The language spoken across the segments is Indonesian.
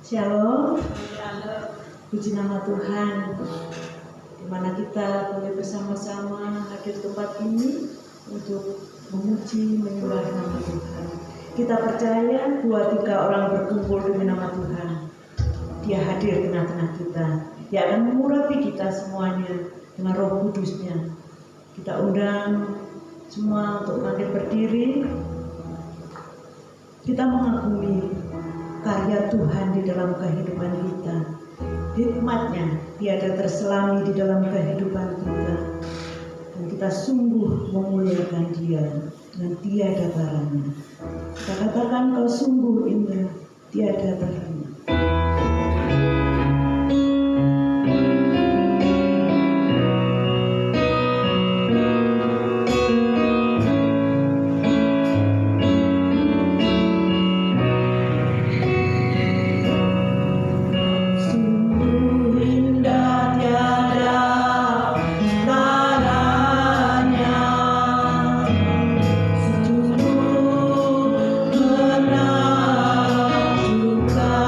Shalom, puji nama Tuhan, di mana kita boleh bersama-sama hadir di tempat ini untuk memuji, menyembah nama Tuhan. Kita percaya 2-3 orang berkumpul dengan nama Tuhan, Dia hadir di tengah-tengah kita. Dia akan mengurapi kita semuanya dengan Roh Kudus-Nya. Kita undang semua untuk bangkit berdiri. Kita mengagumi karya Tuhan di dalam kehidupan kita. Hikmat-Nya tiada terselami di dalam kehidupan kita. Dan kita sungguh memuliakan Dia dengan tiada taranya. Kita katakan Kau sungguh indah, tiada taranya. Tuhan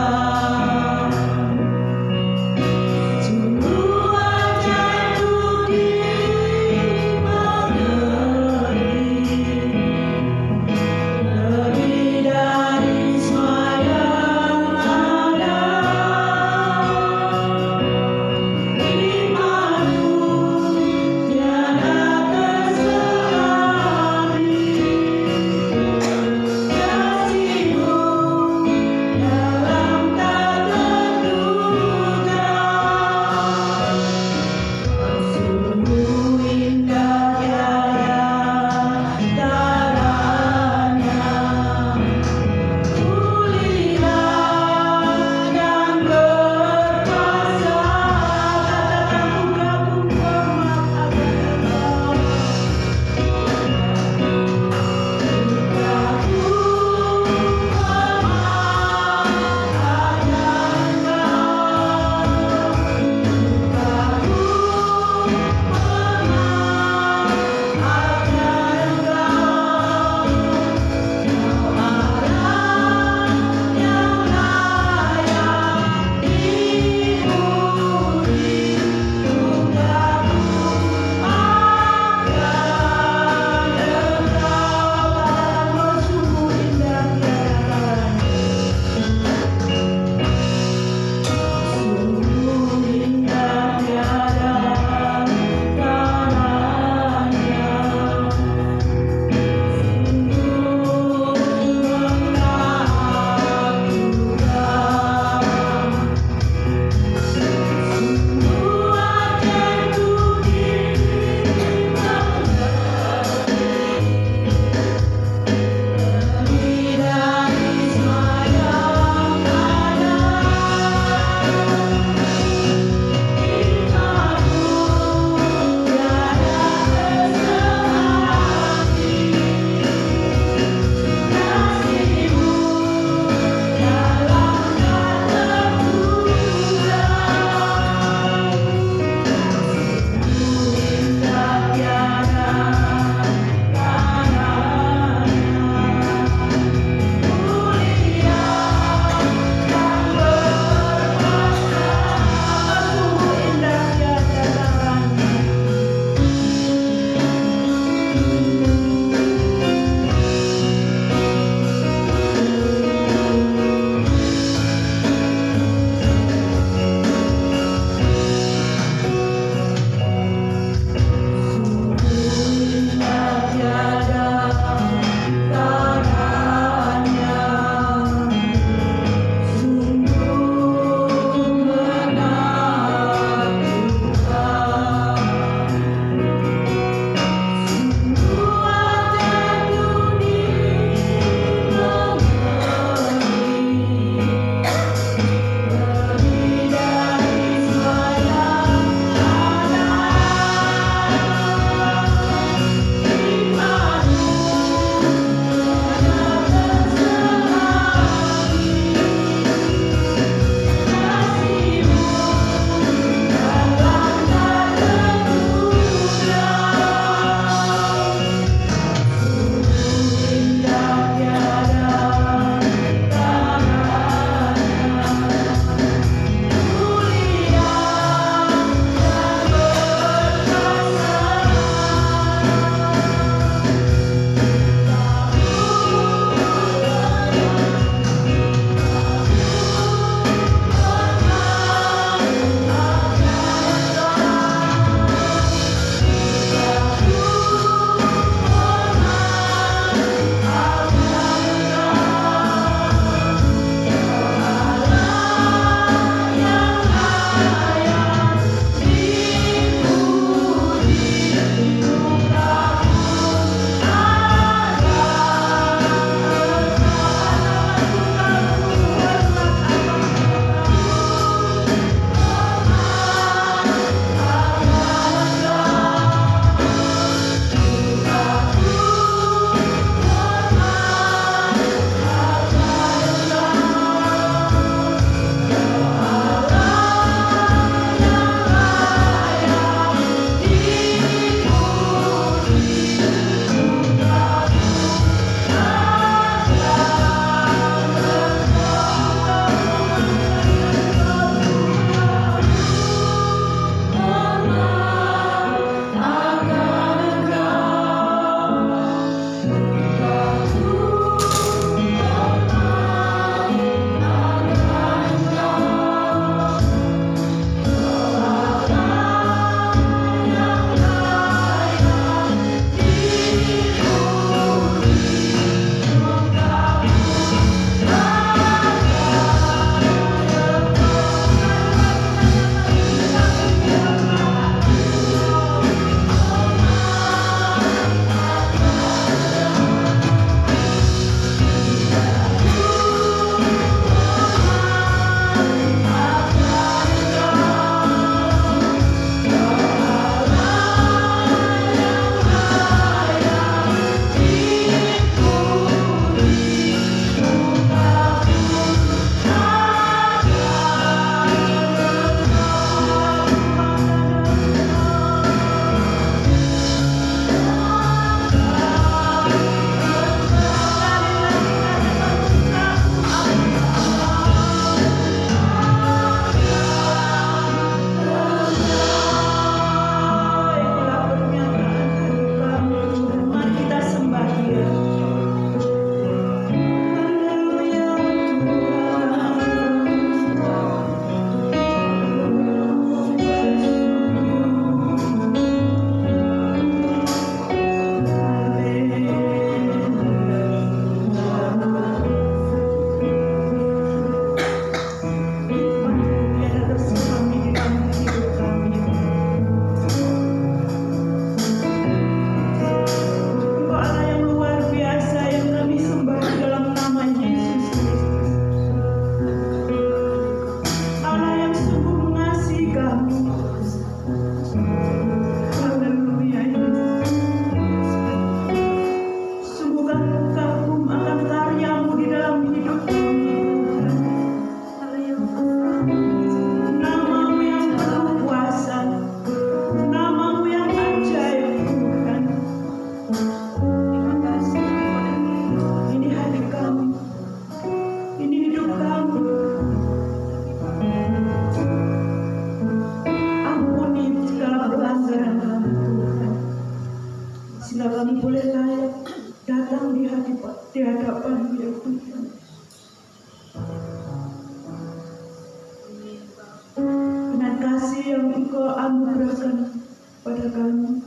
dengan kasih yang Engkau anugerahkan pada kami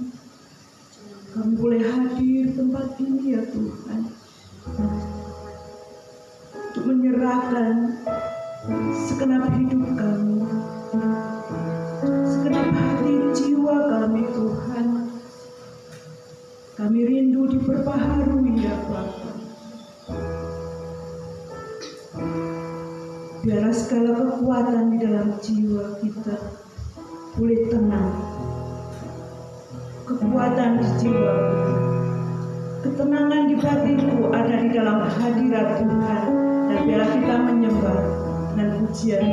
boleh hadir di tempat ini ya Tuhan, untuk menyerahkan segenap hidup kami, segenap hati jiwa kami Tuhan. Kami rindu diperbaharui ya Bapa. Biarlah segala kekuatan di dalam jiwa kita boleh tenang. Kekuatan di jiwa, ketenangan di batinku ada di dalam hadirat Tuhan. Dan biarlah kita menyembah dan pujian.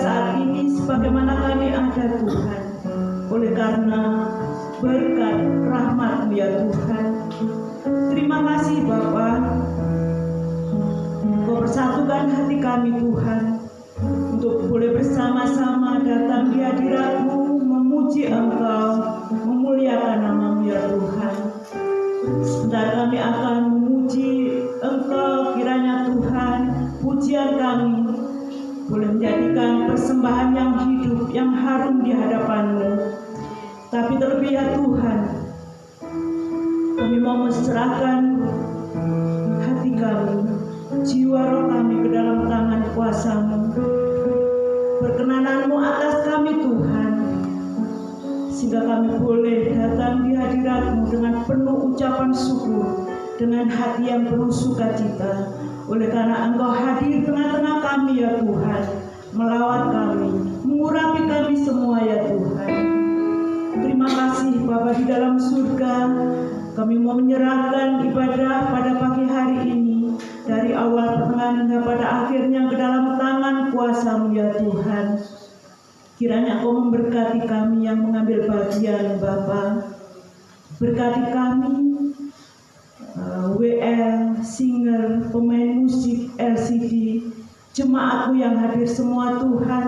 saat ini sebagaimana kami ada Tuhan, oleh karena berkat rahmat-Mu ya Tuhan. Terima kasih Bapa, Engkau bersatukan hati kami Tuhan, untuk boleh bersama-sama datang di hadirat-Mu, memuji Engkau, memuliakan nama-Mu ya Tuhan. Sebentar kami akan memuji Engkau, kiranya Tuhan, pujian kami boleh menjadikan persembahan yang hidup, yang harum di hadapan-Mu. Tapi terlebih ya Tuhan, kami mau menserahkan hati kami, jiwa roh kami ke dalam tangan kuasa-Mu. Perkenanan-Mu atas kami Tuhan, sehingga kami boleh datang di hadirat-Mu dengan penuh ucapan syukur, dengan hati yang penuh sukacita, oleh karena Engkau hadir tengah-tengah kami ya Tuhan, melawat kami, mengurapi kami semua ya Tuhan. Terima kasih Bapa di dalam surga, kami mau menyerahkan ibadah pada pagi hari ini, dari awal pertengahan hingga pada akhirnya ke dalam tangan kuasa-Mu ya Tuhan. Kiranya Engkau memberkati kami yang mengambil bagian Bapa. Berkati kami, WL, singer, pemain musik, LCD, jemaat-Mu yang hadir semua Tuhan.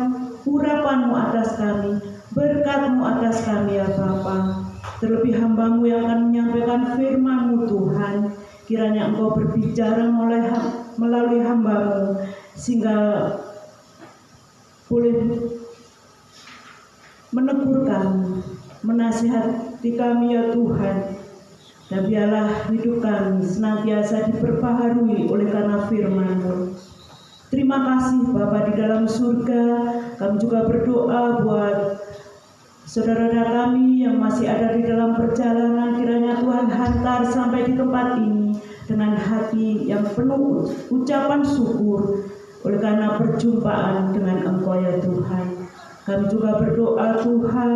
Urapan-Mu atas kami, berkat-Mu atas kami ya Bapa. Terlebih hamba-Mu yang akan menyampaikan firman-Mu Tuhan. Kiranya Engkau berbicara melalui hamba-Mu, sehingga boleh menegur kami, menasihati kami ya Tuhan. Dan biarlah hidup kami senantiasa diperbaharui oleh karena firman-Mu. Terima kasih Bapa di dalam surga. Kami juga berdoa buat saudara-saudara kami yang masih ada di dalam perjalanan. Kiranya Tuhan hantar sampai di tempat ini dengan hati yang penuh ucapan syukur oleh karena perjumpaan dengan Engkau ya Tuhan. Kami juga berdoa Tuhan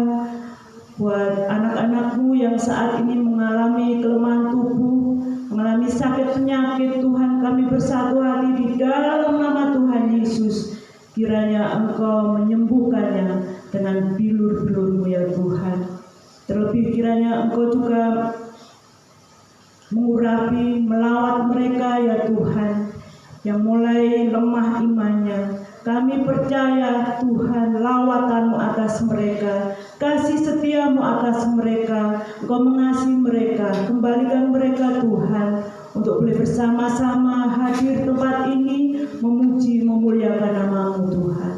buat anak-anak-Mu yang saat ini mengalami kelemahan tubuh, mengalami sakit penyakit. Tuhan, kami bersatu hati di dalam nama Tuhan Yesus. Kiranya Engkau menyembuhkannya dengan bilur-bilur-Mu ya Tuhan. Terlebih kiranya Engkau juga mengurapi, melawat mereka ya Tuhan, yang mulai lemah imannya. Kami percaya Tuhan, lawatan-Mu atas mereka, kasih setia-Mu atas mereka. Engkau mengasihi mereka, kembalikan mereka Tuhan, untuk boleh bersama-sama hadir tempat ini, memuji, memuliakan nama-Mu Tuhan.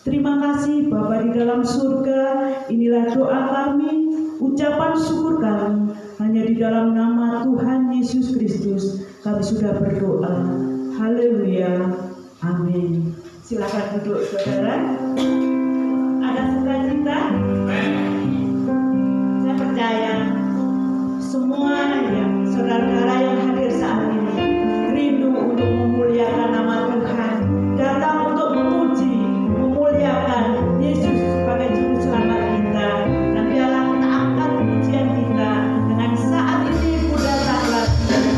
Terima kasih Bapa di dalam surga. Inilah doa kami, ucapan syukur kami, hanya di dalam nama Tuhan Yesus Kristus kami sudah berdoa. Haleluya, amin. Silakan duduk saudara. Ada sukacita? Saya percaya semua yang saudara-saudara yang hadir saat ini rindu untuk memuliakan nama Tuhan, datang untuk memuji, memuliakan Yesus sebagai juru selamat kita. Dan biarlah kita angkat pujian kita dengan saat ini mudah taklat. Tuhan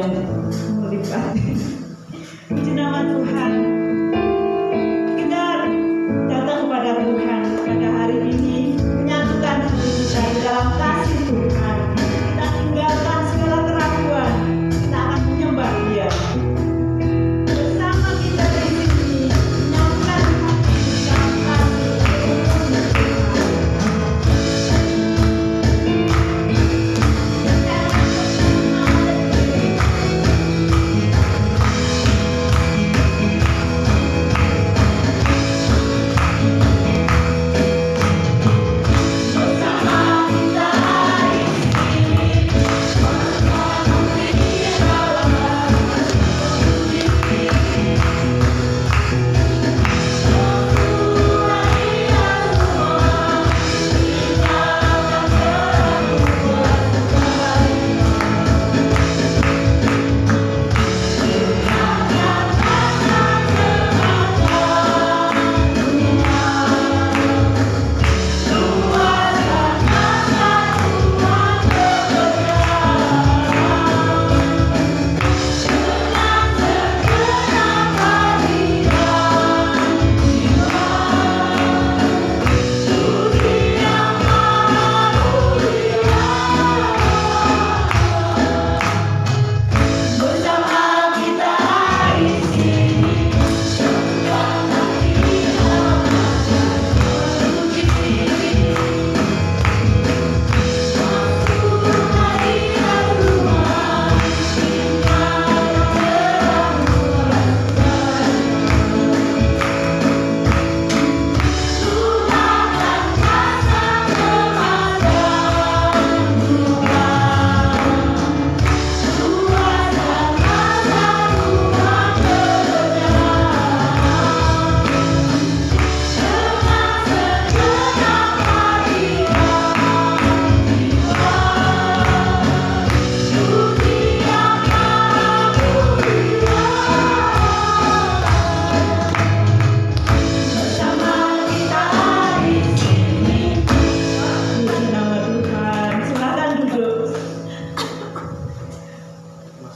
yang melipat. Puji nama Tuhan. Kita datang kepada Tuhan pada hari ini, menyatukan hati kita di dalam kasih Tuhan. Kita tinggalkan segala keraguan, kita akan menyembah Dia. Bersama kita di sini, menyatukan hati di dalam kasih Tuhan.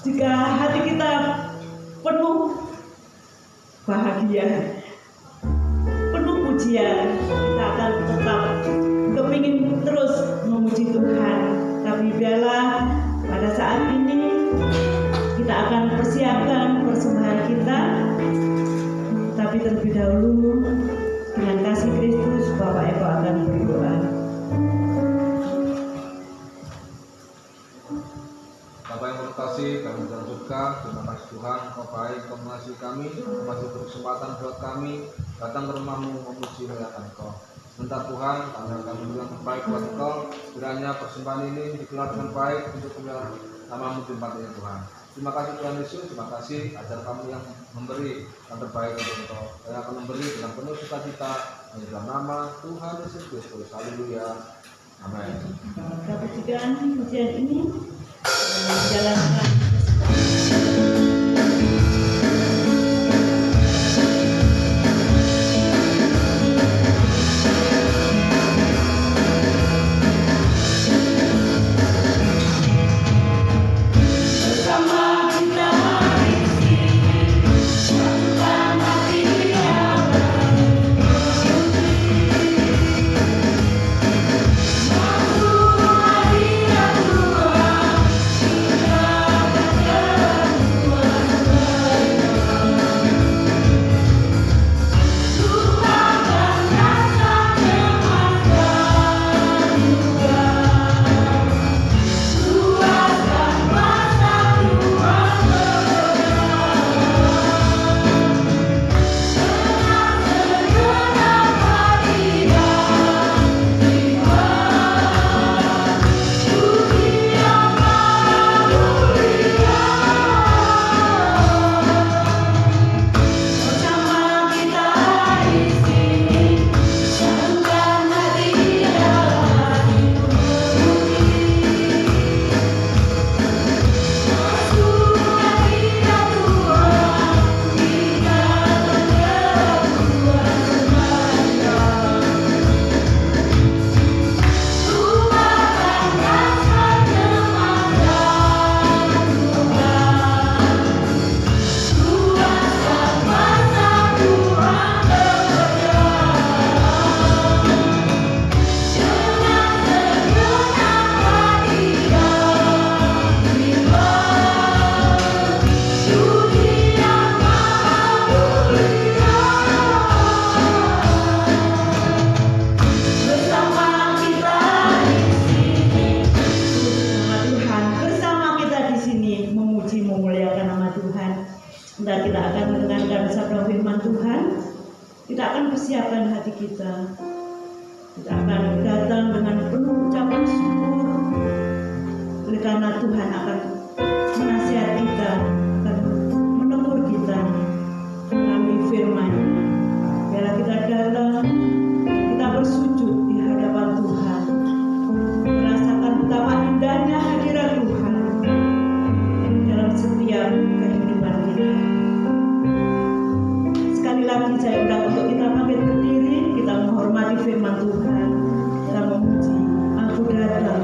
Jika hati kita penuh bahagia, penuh pujian, kita akan tetap kepingin terus memuji Tuhan. Tapi biarlah pada saat ini kita akan persiapkan persembahan kita. Tapi terlebih dahulu dengan kasih Kristus, Bapak Eko akan berdoa. Bapak yang berkasih, kami bersyukur, terima kasih Tuhan, Kau baik, Kau mengasihi kami, Kau masih berkesempatan buat kami datang ke rumah-Mu memuji muliakan Kau. Sebentar Tuhan, kami akan memberikan terbaik buat Kau, kiranya persembahan ini dikelar dengan baik untuk kemuliaan nama-Mu di tempat ini Tuhan. Terima kasih Tuhan Yesus, terima kasih ajar kami yang memberi yang terbaik untuk Engkau. Saya akan memberi dengan penuh sukacita di dalam nama Tuhan Yesus Kristus. Haleluya. Amin. Kita pujikan pujian ini menjalankan Kita Sebentar kita akan mendengarkan sabda firman Tuhan. Kita akan persiapkan hati kita. Kita akan datang dengan penuh ucapan syukur. Oleh karena Tuhan akan menasihat kita, akan menegur kita melalui firman-Nya. Biarlah kita datang, kita bersujud di hadapan Tuhan, merasakan betapa indahnya hadirat Tuhan dalam setiap kehidupan kita. Sekali lagi saya undang untuk kita bangkit berdiri, kita menghormati firman Tuhan, kita memuji. Aku datang.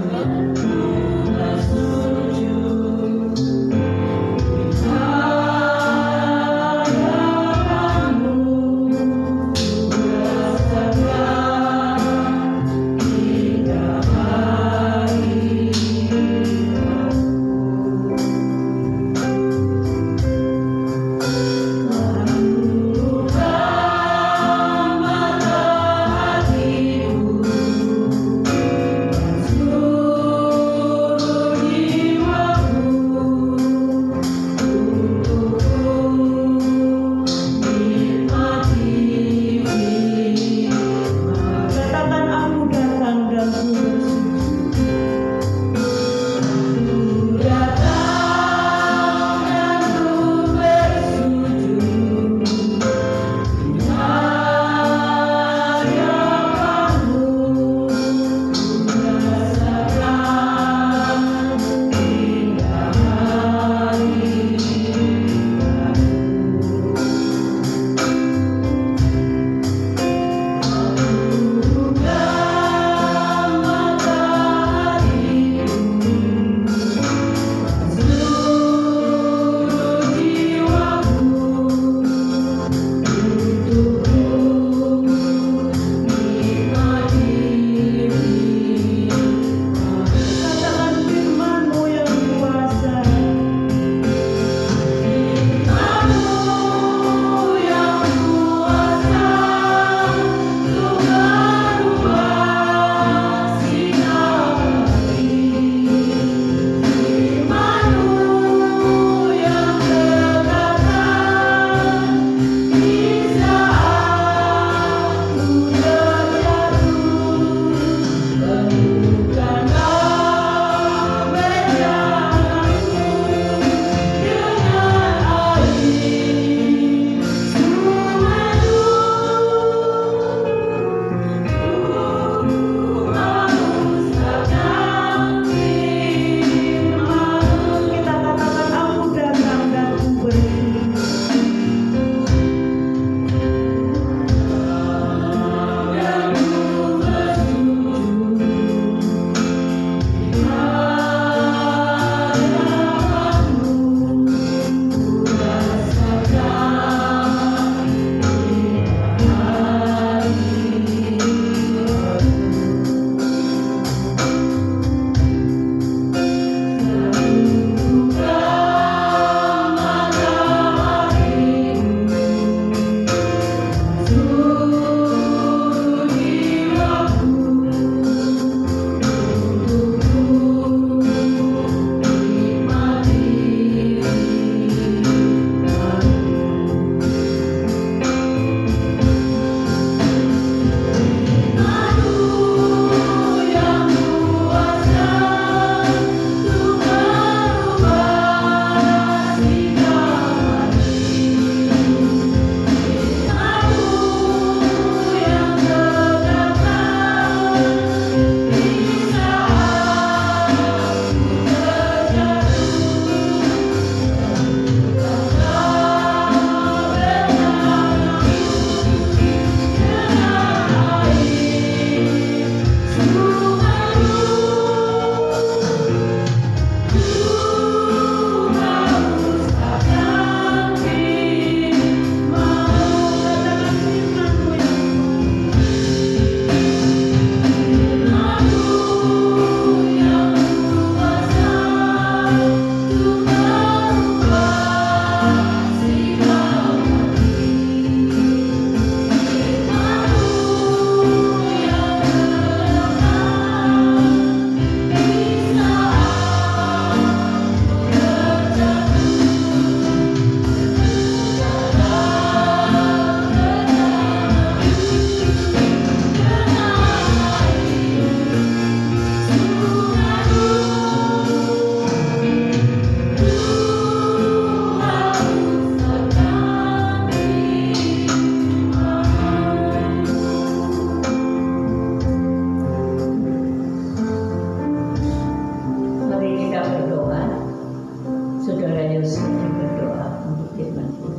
saya berdoa untuk firman Tuhan.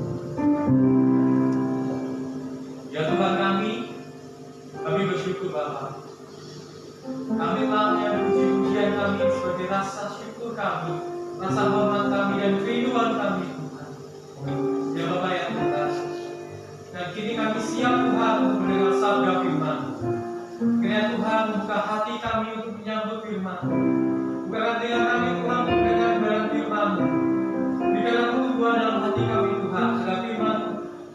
Ya Tuhan kami bersyukur Bapa. Kami telah puji-pujian kami sebagai rasa syukur kami, rasa hormat kami dan kerinduan kami Tuhan. Ya Bapa ya Tuhan. Dan kini kami siap Tuhan untuk mendengar sabda firman. Kiranya Tuhan membuka hati kami untuk menyambut firman. Bukakan telinga kami Tuhan untuk mendengar kebenaran firman. Berikanlah pertumbuhan dalam hati kami Tuhan, agar firman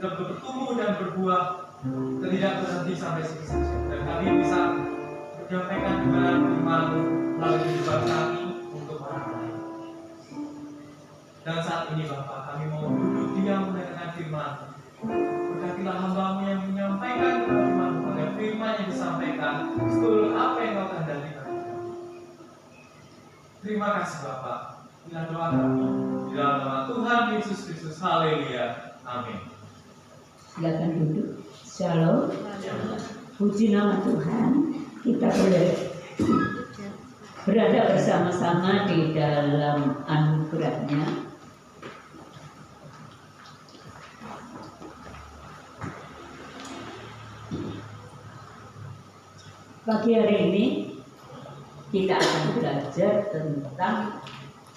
dapat bertumbuh dan berbuah dan tidak berhenti sampai sini saja. Dan kami bisa menyampaikan kebenaran firman melalui kehidupan kami untuk orang lain. Dan saat ini Bapak, kami mau duduk diam mendengarkan firman. Berkatilah hamba-Mu yang menyampaikan firman, agar firman yang disampaikan seluruh apa yang Kau kehendaki kami. Terima kasih Bapak. Inilah doa kami di dalam nama Tuhan Yesus Kristus. Haleluya. Amin. Silakan duduk. Shalom. Puji nama Tuhan. Kita boleh berada bersama-sama di dalam anugerah-Nya. Pagi hari ini kita akan belajar tentang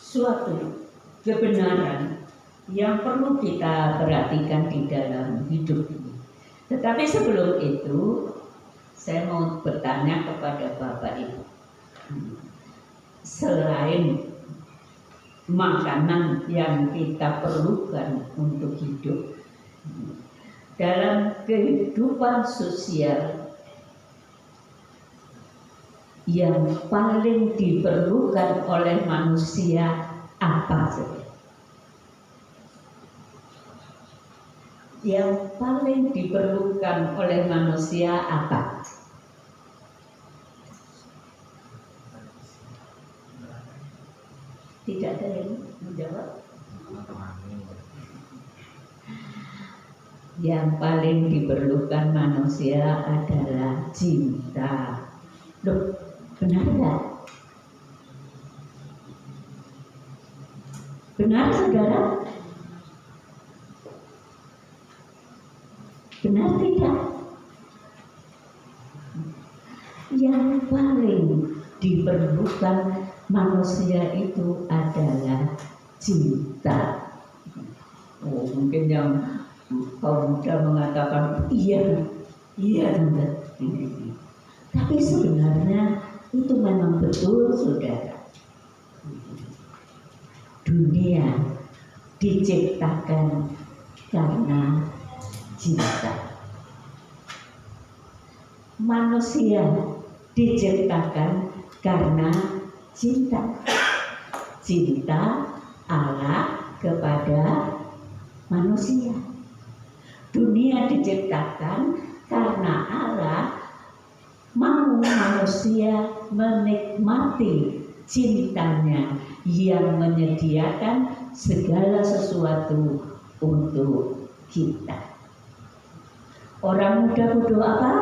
suatu kebenaran yang perlu kita perhatikan di dalam hidup ini. Tetapi sebelum itu, saya mau bertanya kepada Bapak Ibu. Selain makanan yang kita perlukan untuk hidup, dalam kehidupan sosial yang paling diperlukan oleh manusia apa saja? Yang paling diperlukan oleh manusia apa? Tidak ada yang menjawab. Yang paling diperlukan manusia adalah cinta. Loh, benar nggak? Benar saudara? Benar tidak? Yang paling diperlukan manusia itu adalah cinta. Oh, mungkin yang kaum muda mengatakan iya benar. Tapi sebenarnya itu memang betul saudara. Dunia diciptakan karena cinta. Manusia diciptakan karena cinta. Cinta Allah kepada manusia. Dunia diciptakan karena Allah mau manusia menikmati cintanya yang menyediakan segala sesuatu untuk kita. Orang muda butuh apa?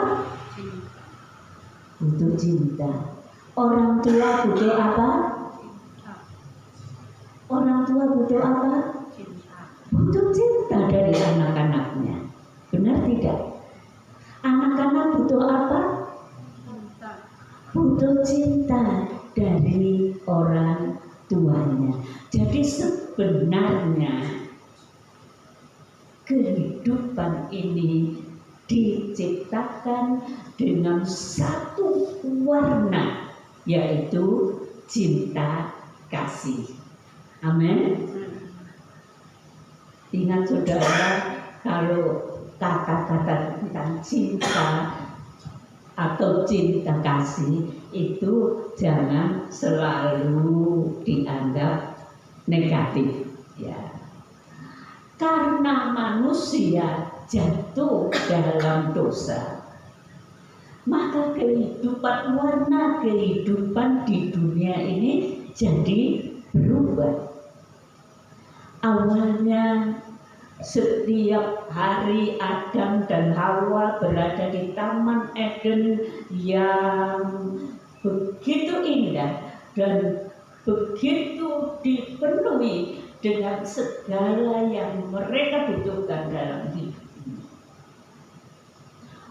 Butuh cinta. Orang tua butuh apa? Orang tua butuh apa? Butuh cinta dari anak-anaknya. Benar tidak? Anak-anak butuh apa? Butuh cinta dari orang tuanya. Jadi sebenarnya kehidupan ini diciptakan dengan satu warna, yaitu cinta kasih. Amin. Ingat saudara, kalau kata-kata tentang cinta atau cinta kasih itu jangan selalu dianggap negatif, ya. Karena manusia jatuh dalam dosa, maka warna kehidupan di dunia ini jadi berubah. Awalnya setiap hari Adam dan Hawa berada di Taman Eden yang begitu indah dan begitu dipenuhi memenuhi dengan segala yang mereka butuhkan dalam hidup ini.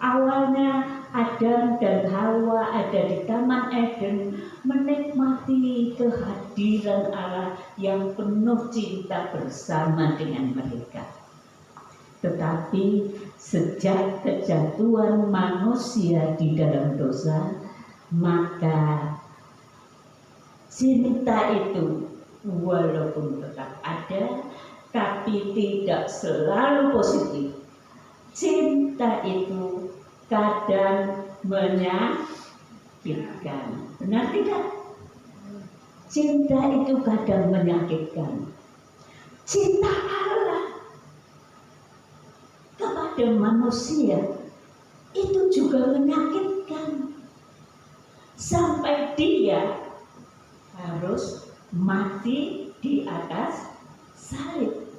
Awalnya Adam dan Hawa ada di Taman Eden menikmati kehadiran Allah yang penuh cinta bersama dengan mereka. Tetapi sejak kejatuhan manusia di dalam dosa, maka cinta itu walaupun tetap ada, tapi tidak selalu positif. Cinta itu kadang menyakitkan. Benar tidak? Cinta itu kadang menyakitkan. Cinta Allah kepada manusia itu juga menyakitkan. Sampai dia harus mati di atas salib.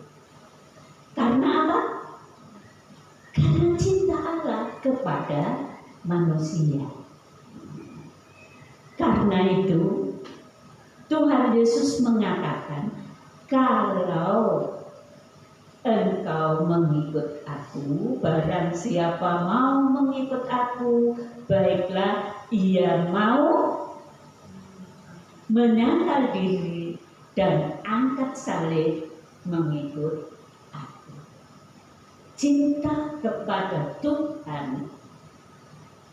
Karena apa? Karena cinta Allah kepada manusia. Karena itu Tuhan Yesus mengatakan, kalau engkau mengikut aku, barang siapa mau mengikut aku, baiklah ia mau menyangkal diri dan angkat salib mengikut aku. Cinta kepada Tuhan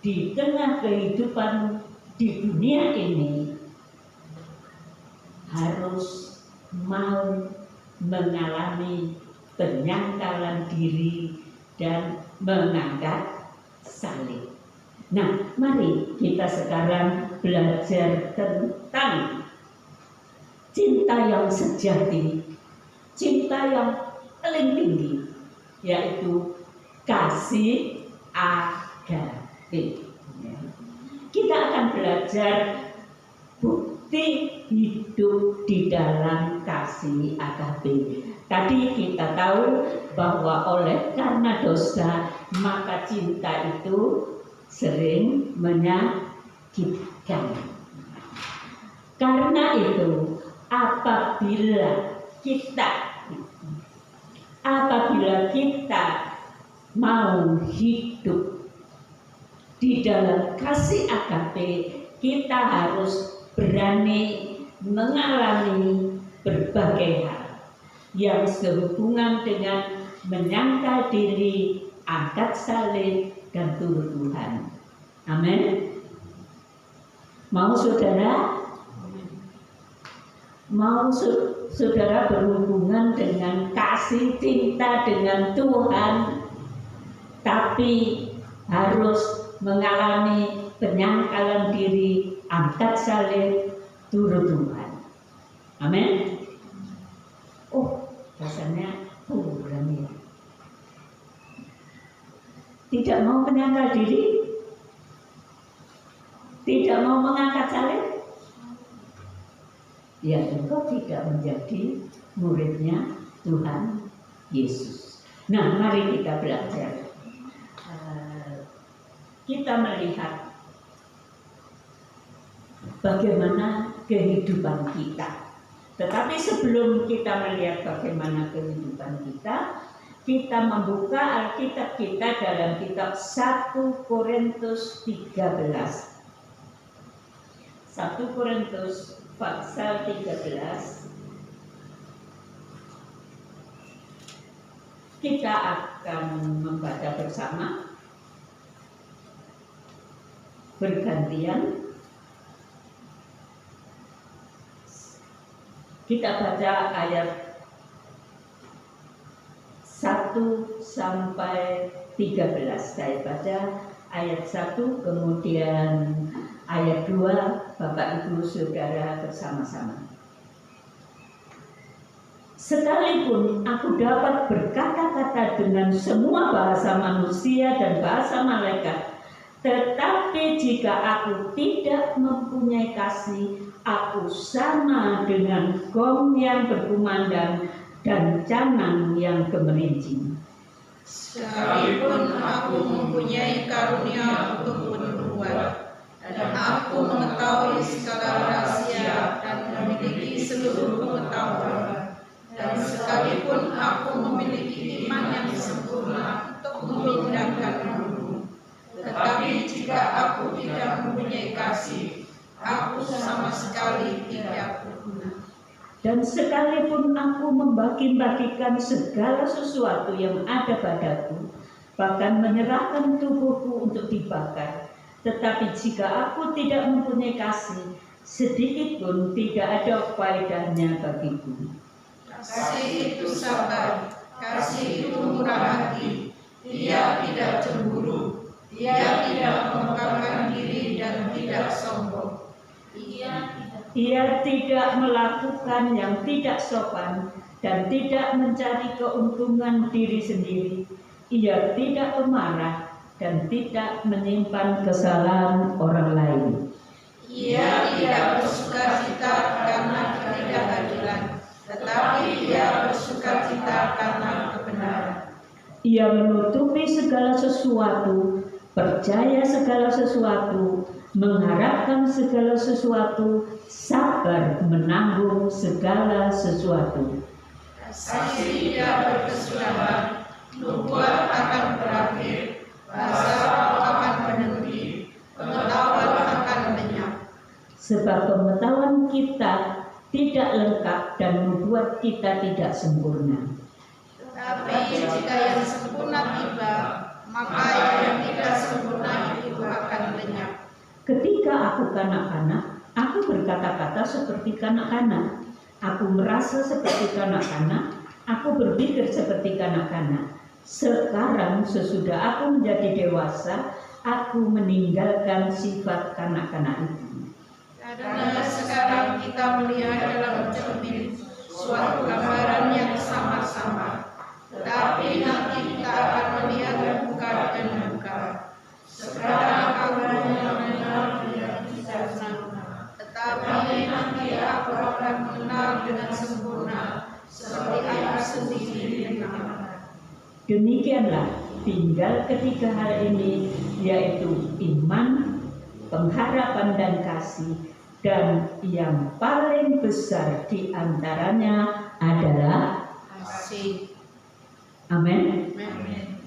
di tengah kehidupan di dunia ini harus mau mengalami penyangkalan diri dan mengangkat salib. Nah, mari kita sekarang belajar tentang cinta yang sejati, cinta yang paling tinggi, yaitu kasih agape. Kita akan belajar bukti hidup di dalam kasih agape. Tadi kita tahu bahwa oleh karena dosa, maka cinta itu sering menyakitkan. Karena itu, apabila kita mau hidup di dalam kasih agape, kita harus berani mengalami berbagai hal yang sehubungan dengan menyangkal diri, angkat salib, dan turut Tuhan. Amin. Mau saudara? Mau saudara berhubungan dengan kasih cinta dengan Tuhan, tapi harus mengalami penyangkalan diri, angkat salib, turut Tuhan. Amin. Oh, rasanya kurang ya. Tidak mau menyangkal diri, tidak mau mengangkat salib, ya engkau tidak menjadi muridnya Tuhan Yesus. Nah, mari kita belajar. Kita melihat bagaimana kehidupan kita. Tetapi sebelum kita melihat bagaimana kehidupan kita, kita membuka Alkitab kita dalam kitab 1 Korintus 13. 1 Korintus pasal 13. Kita akan membaca bersama bergantian. Kita baca ayat 1 sampai 13. Saya baca ayat 1, kemudian ayat 2, Bapak Ibu Saudara bersama-sama. Sekalipun aku dapat berkata-kata dengan semua bahasa manusia dan bahasa malaikat, tetapi jika aku tidak mempunyai kasih, aku sama dengan gong yang berkumandang dan canang yang gemerincing. Sekalipun aku mempunyai karunia untuk bernubuat, dan aku mengetahui segala rahasia dan memiliki seluruh pengetahuan, Dan sekalipun aku membagi-bagikan segala sesuatu yang ada padaku, bahkan menyerahkan tubuhku untuk dibakar, tetapi jika aku tidak mempunyai kasih, sedikit pun tidak ada faedahnya bagiku. Kasih itu sabar, kasih itu murah hati, dia tidak cemburu, dia tidak mengembangkan diri dan tidak sombong. Ia tidak melakukan yang tidak sopan dan tidak mencari keuntungan diri sendiri. Ia tidak pemarah dan tidak menyimpan kesalahan orang lain. Ia tidak bersukacita karena ketidakadilan, tetapi ia bersukacita karena kebenaran. Ia menutupi segala sesuatu, percaya segala sesuatu, mengharapkan segala sesuatu, sabar menanggung segala sesuatu. Kasih tidak berkesudahan, nubuat akan berakhir, bahasa akan berhenti, pengetahuan akan lenyap. Sebab pengetahuan kita tidak lengkap dan nubuat kita tidak sempurna. Tapi jika yang sempurna tiba, maka yang tidak sempurna itu akan lenyap. Ketika aku kanak-kanak, aku berkata-kata seperti kanak-kanak. Aku merasa seperti kanak-kanak, aku berpikir seperti kanak-kanak. Sekarang sesudah aku menjadi dewasa, aku meninggalkan sifat kanak-kanak itu. Karena sekarang kita melihat dalam cermin suatu gambaran yang sama-sama, tetapi nanti kita akan melihat muka dan muka. Sekarang aku hanya mengenal dia tidak sempurna, tetapi nanti aku akan mengenal dengan sempurna, seperti aku sendiri mengenal. Demikianlah tinggal ketiga hal ini, yaitu iman, pengharapan dan kasih, dan yang paling besar di antaranya adalah Kasih. amin. Amin.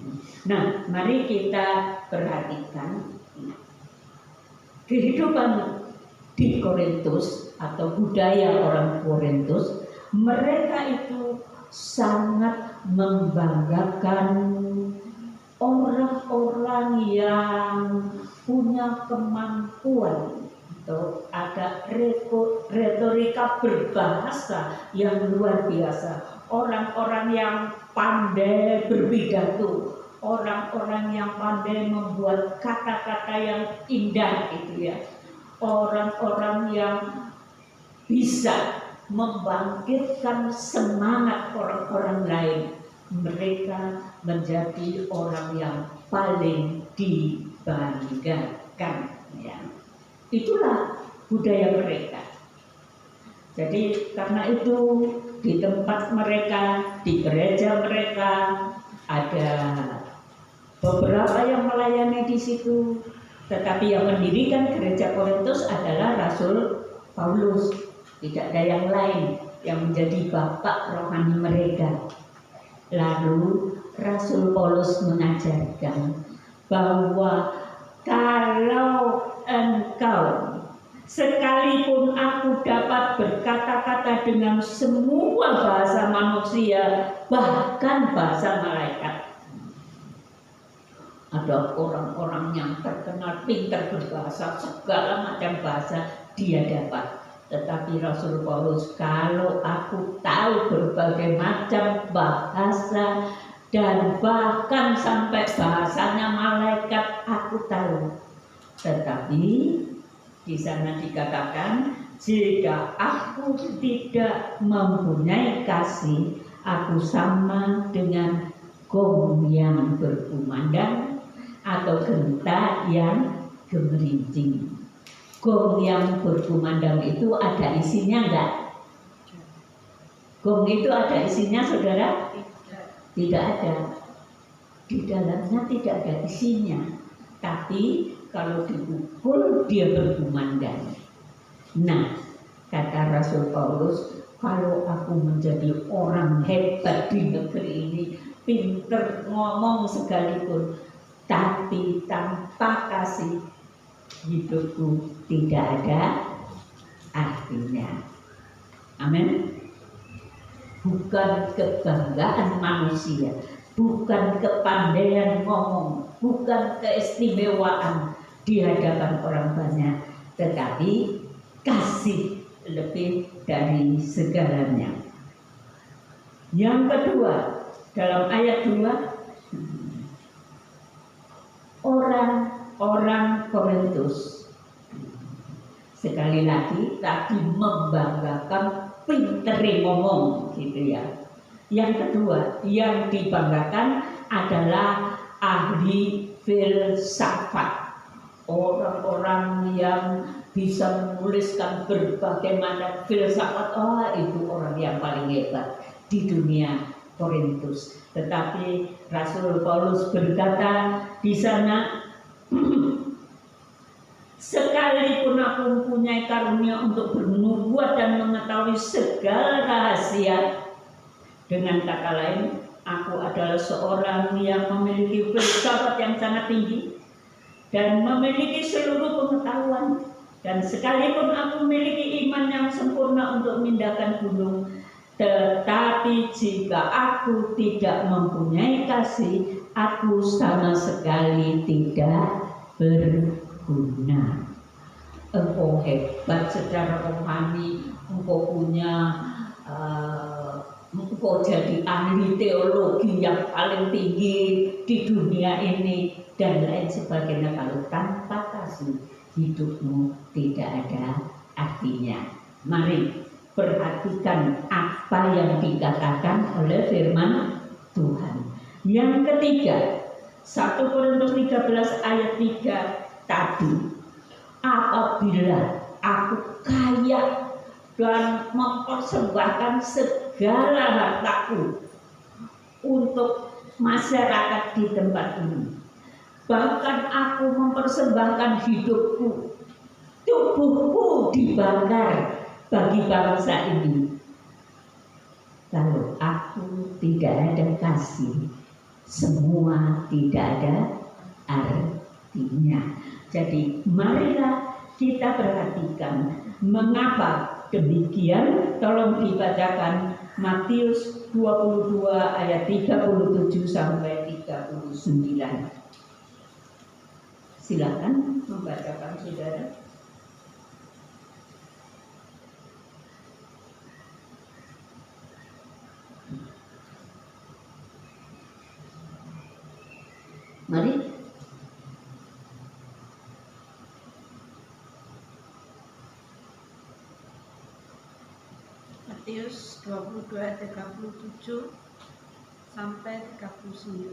Nah, mari kita perhatikan kehidupan di Korintus atau budaya orang Korintus. Mereka itu sangat membanggakan orang-orang yang punya kemampuan atau ada retorika berbahasa yang luar biasa. Orang-orang yang pandai berpidato, orang-orang yang pandai membuat kata-kata yang indah itu ya. Orang-orang yang bisa membangkitkan semangat orang-orang lain. Mereka menjadi orang yang paling dibanggakan ya. Itulah budaya mereka. Jadi karena itu di tempat mereka, di gereja mereka ada beberapa yang melayani di situ. Tetapi yang mendirikan gereja Korintus adalah Rasul Paulus. Tidak ada yang lain yang menjadi bapak rohani mereka. Lalu Rasul Paulus mengajarkan bahwa kalau engkau, sekalipun aku dapat berkata-kata dengan semua bahasa manusia, bahkan bahasa malaikat. Ada orang-orang yang terkenal pintar berbahasa, segala macam bahasa dia dapat. Tetapi Rasul Paulus, kalau aku tahu berbagai macam bahasa dan bahkan sampai bahasanya malaikat aku tahu. Tetapi di sana dikatakan, jika aku tidak mempunyai kasih, aku sama dengan gong yang berkumandang atau genta yang gemerincing. Gong yang berkumandang itu ada isinya enggak? Gong itu ada isinya, saudara? Tidak ada. Di dalamnya tidak ada isinya. Tapi kalau dipukul dia berkumandang. Nah, kata Rasul Paulus, kalau aku menjadi orang hebat di negeri ini, pinter ngomong sekalipun, tapi tanpa kasih, hidupku tidak ada artinya. Amin. bukan kebanggaan manusia, bukan kepandaian ngomong, bukan keistimewaan di hadapan orang banyak, tetapi kasih lebih dari segalanya. Yang kedua, dalam ayat 2, orang-orang Korintus sekali lagi tadi membanggakan pintere ngomong gitu ya. Yang kedua yang dibanggakan adalah ahli filsafat, orang-orang yang bisa menuliskan berbagai macam filsafat. Oh, itu orang yang paling hebat di dunia Korintus. Tetapi Rasul Paulus berkata di sana, sekalipun aku mempunyai karunia untuk bernubuat dan mengetahui segala rahasia, dengan kata lain, aku adalah seorang yang memiliki filsafat yang sangat tinggi dan memiliki seluruh pengetahuan, dan sekalipun aku memiliki iman yang sempurna untuk memindahkan gunung, tetapi jika aku tidak mempunyai kasih, aku sama sekali tidak berguna. Engkau hebat secara rohani, engkau punya engkau jadi ahli teologi yang paling tinggi di dunia ini dan lain sebagainya. Kalau tanpa kasih, hidupmu tidak ada artinya. Mari perhatikan apa yang dikatakan oleh firman Tuhan. Yang ketiga, 1 Korintus 13 ayat 3 tadi, apabila aku kaya dan mempersembahkan segala hartaku untuk masyarakat di tempat ini, bahkan aku mempersembahkan hidupku, tubuhku dibakar bagi bangsa ini, kalau aku tidak ada kasih, semua tidak ada artinya. Jadi marilah kita perhatikan mengapa demikian. Tolong dibacakan Matius 22 ayat 37 sampai 39. Silakan membacakan saudara. Mari. Matius 22 ayat 37 sampai 39.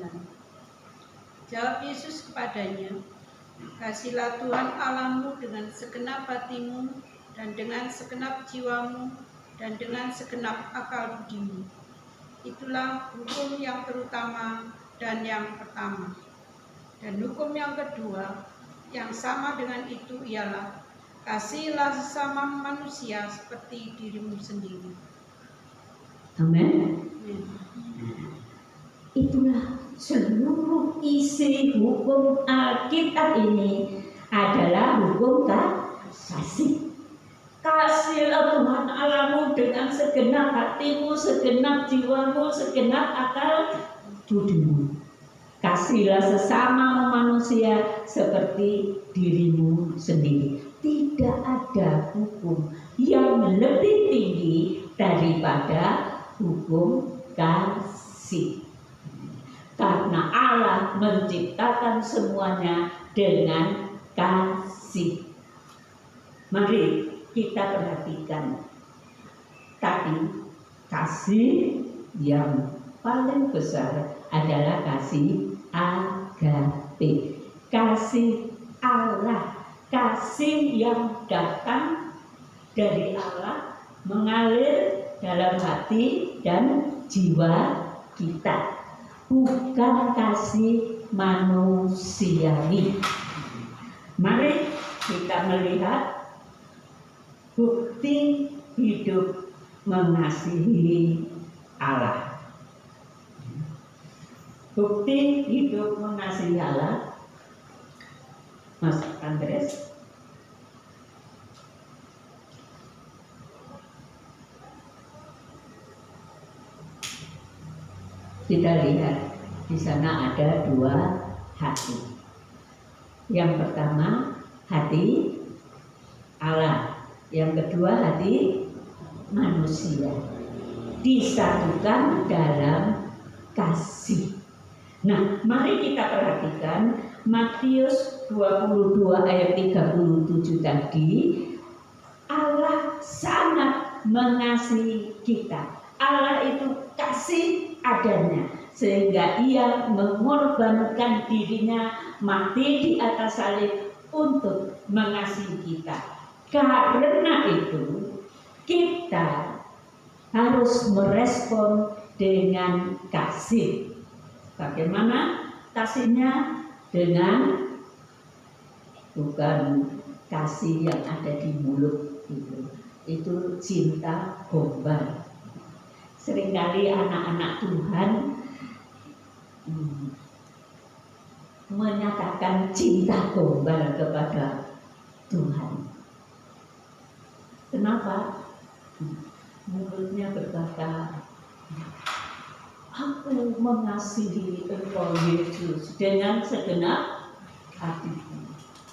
Jawab Yesus kepadanya, kasihlah Tuhan Allahmu dengan segenap hatimu dan dengan segenap jiwamu dan dengan segenap akal budimu. Itulah hukum yang terutama dan yang pertama. Dan hukum yang kedua yang sama dengan itu ialah, kasihlah sesama manusia seperti dirimu sendiri. Amin. Itulah seluruh isi hukum Alkitab ini adalah hukum kasih. Kasihlah Tuhan Allahmu dengan segenap hatimu, segenap jiwamu, segenap akal budimu. Kasihlah sesama manusia seperti dirimu sendiri. Tidak ada hukum yang lebih tinggi daripada hukum kasih. Karena Allah menciptakan semuanya dengan kasih. Mari kita perhatikan tadi, kasih yang paling besar adalah kasih agape, kasih Allah, kasih yang datang dari Allah mengalir dalam hati dan jiwa kita, bukan kasih manusiawi. Mari kita melihat bukti hidup mengasihi Allah. Bukti hidup mengasihi Allah, Mas Andres. kita lihat di sana ada dua hati. Yang pertama hati Allah, yang kedua hati manusia, disatukan dalam kasih. Nah, mari kita perhatikan Matius 22 ayat 37 tadi. Allah sangat mengasihi kita. Allah itu kasih adanya, sehingga ia mengorbankan dirinya mati di atas salib untuk mengasihi kita. Karena itu kita harus merespon dengan kasih. Bagaimana kasihnya? Dengan bukan kasih yang ada di mulut itu cinta gombal. Seringkali anak-anak Tuhan menyatakan cinta gombal kepada Tuhan. Kenapa? Mulutnya berkata, aku mengasihi Engkau Yesus dengan segenap hatiku.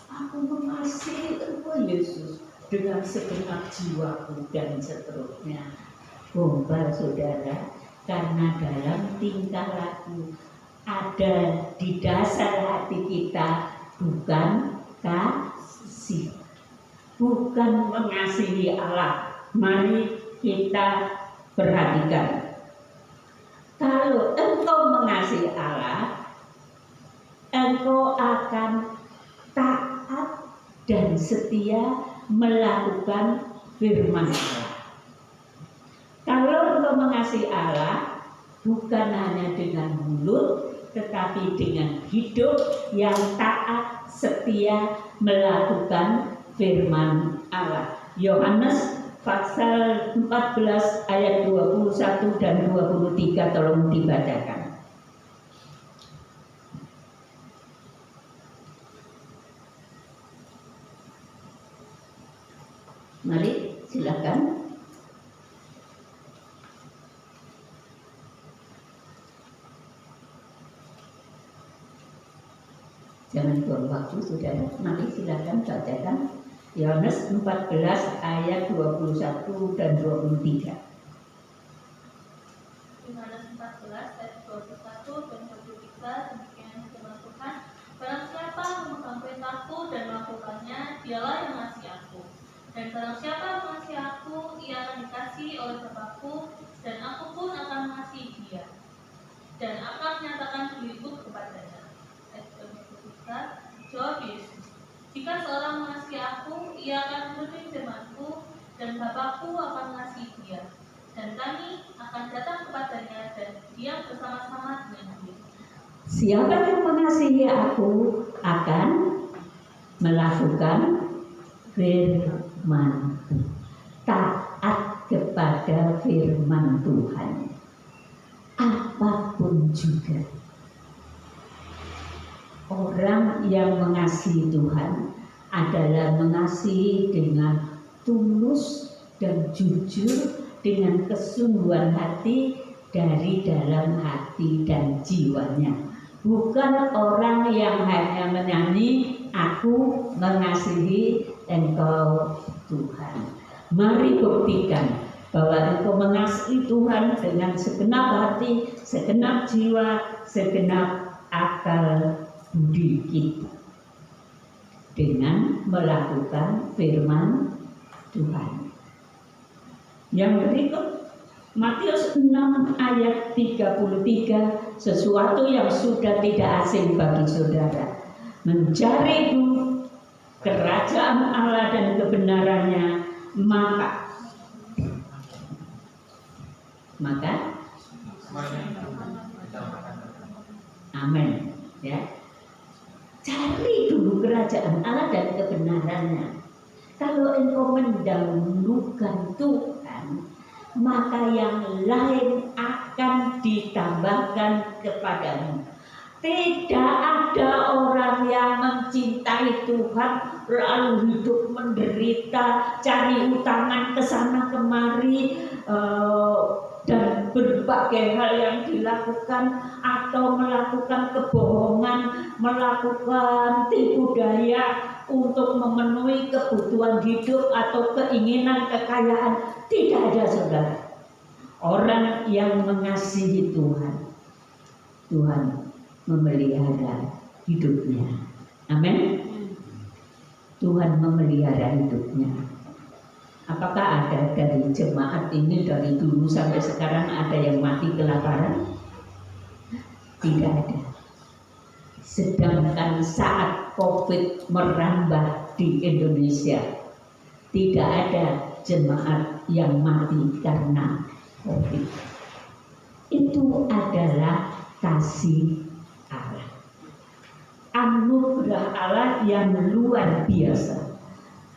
Aku mengasihi Engkau Yesus dengan segenap jiwaku dan seterusnya. Gombal saudara, karena dalam tingkah laku ada di dasar hati kita bukan kasih, bukan mengasihi Allah. Mari kita perhatikan. Kalau engkau mengasihi Allah, engkau akan taat dan setia melakukan firman Allah. Kalau engkau mengasihi Allah, bukan hanya dengan mulut, tetapi dengan hidup yang taat, setia melakukan firman Allah. Yohanes pasal 14 ayat 21 dan 23 tolong dibacakan. Mari silakan. Jangan buang waktu saudara. Mari silakan bacakan. Yohanes 14 ayat 21 dan 23. Yohanes 14 ayat 21 dan 23, demikian firman Tuhan. Barang siapa memegang perintahku dan melakukannya, dialah yang mengasihi aku. Dan barang siapa mengasihi aku, ia akan dikasihi oleh Bapa-Ku, dan aku pun akan mengasihi dia, dan akan menyatakan diriku kepadanya. Ayat 23, jawab Yesus, jika seorang mengasihi aku, ia akan menuruti firman-Ku, dan Bapa-Ku akan mengasihi dia, dan kami akan datang kepadanya dan diam bersama-sama dengan dia. Siapa yang mengasihi aku akan melakukan firman, taat kepada firman Tuhan, apapun juga. Orang yang mengasihi Tuhan adalah mengasihi dengan tulus dan jujur, dengan kesungguhan hati dari dalam hati dan jiwanya. Bukan orang yang hanya menyanyi, aku mengasihi Engkau Tuhan. Mari buktikan bahwa engkau mengasihi Tuhan dengan segenap hati, segenap jiwa, segenap akal budi kita, dengan melakukan firman Tuhan. Yang berikut Matius 6 ayat 33, sesuatu yang sudah tidak asing bagi saudara. Mencari dulu kerajaan Allah dan kebenarannya, maka amin ya. Cari dulu kerajaan Allah dan kebenarannya. Kalau engkau mendahulukan Tuhan, maka yang lain akan ditambahkan kepadamu. Tidak ada orang yang mencintai Tuhan lalu hidup menderita, cari utangan ke sana kemari, dan berbagai hal yang dilakukan atau melakukan kebohongan, melakukan tipu daya untuk memenuhi kebutuhan hidup atau keinginan kekayaan. Tidak ada, saudara. Orang yang mengasihi Tuhan, Tuhan memelihara hidupnya. Amin. Tuhan memelihara hidupnya. Apakah ada dari jemaat ini dari dulu sampai sekarang ada yang mati kelaparan? Tidak ada. Sedangkan saat COVID merambah di Indonesia, tidak ada jemaat yang mati karena COVID. Itu adalah kasih Allah, anugerah Allah yang luar biasa.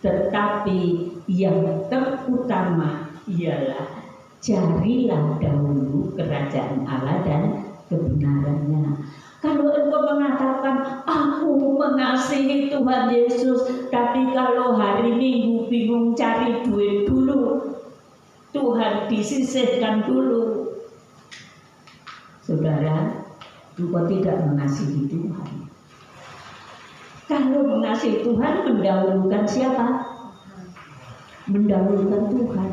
Tetapi yang terutama ialah carilah dahulu kerajaan Allah dan kebenarannya. Kalau engkau mengatakan aku mengasihi Tuhan Yesus, tapi kalau hari Minggu bingung cari duit dulu, Tuhan disisihkan dulu, saudara, engkau tidak mengasihi Tuhan. Kalau mengasihi Tuhan mendahulukan siapa? Mendahulukan Tuhan.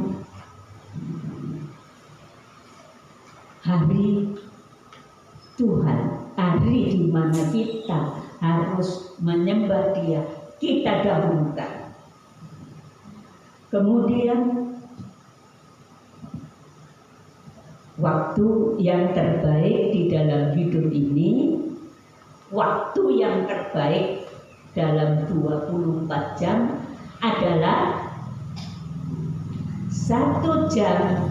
Hari Tuhan, hari di mana kita harus menyembah Dia, kita dahulukan. Kemudian waktu yang terbaik di dalam hidup ini, waktu yang terbaik dalam 24 jam adalah 1 jam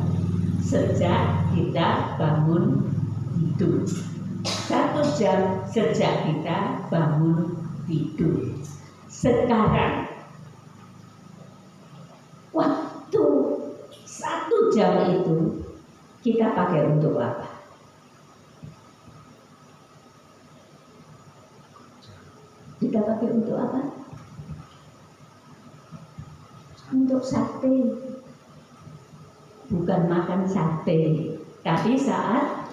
sejak kita bangun tidur. 1 jam sejak kita bangun tidur. Sekarang waktu 1 jam itu kita pakai untuk apa? Kita pakai untuk apa? Untuk sate. Bukan makan sate, tapi saat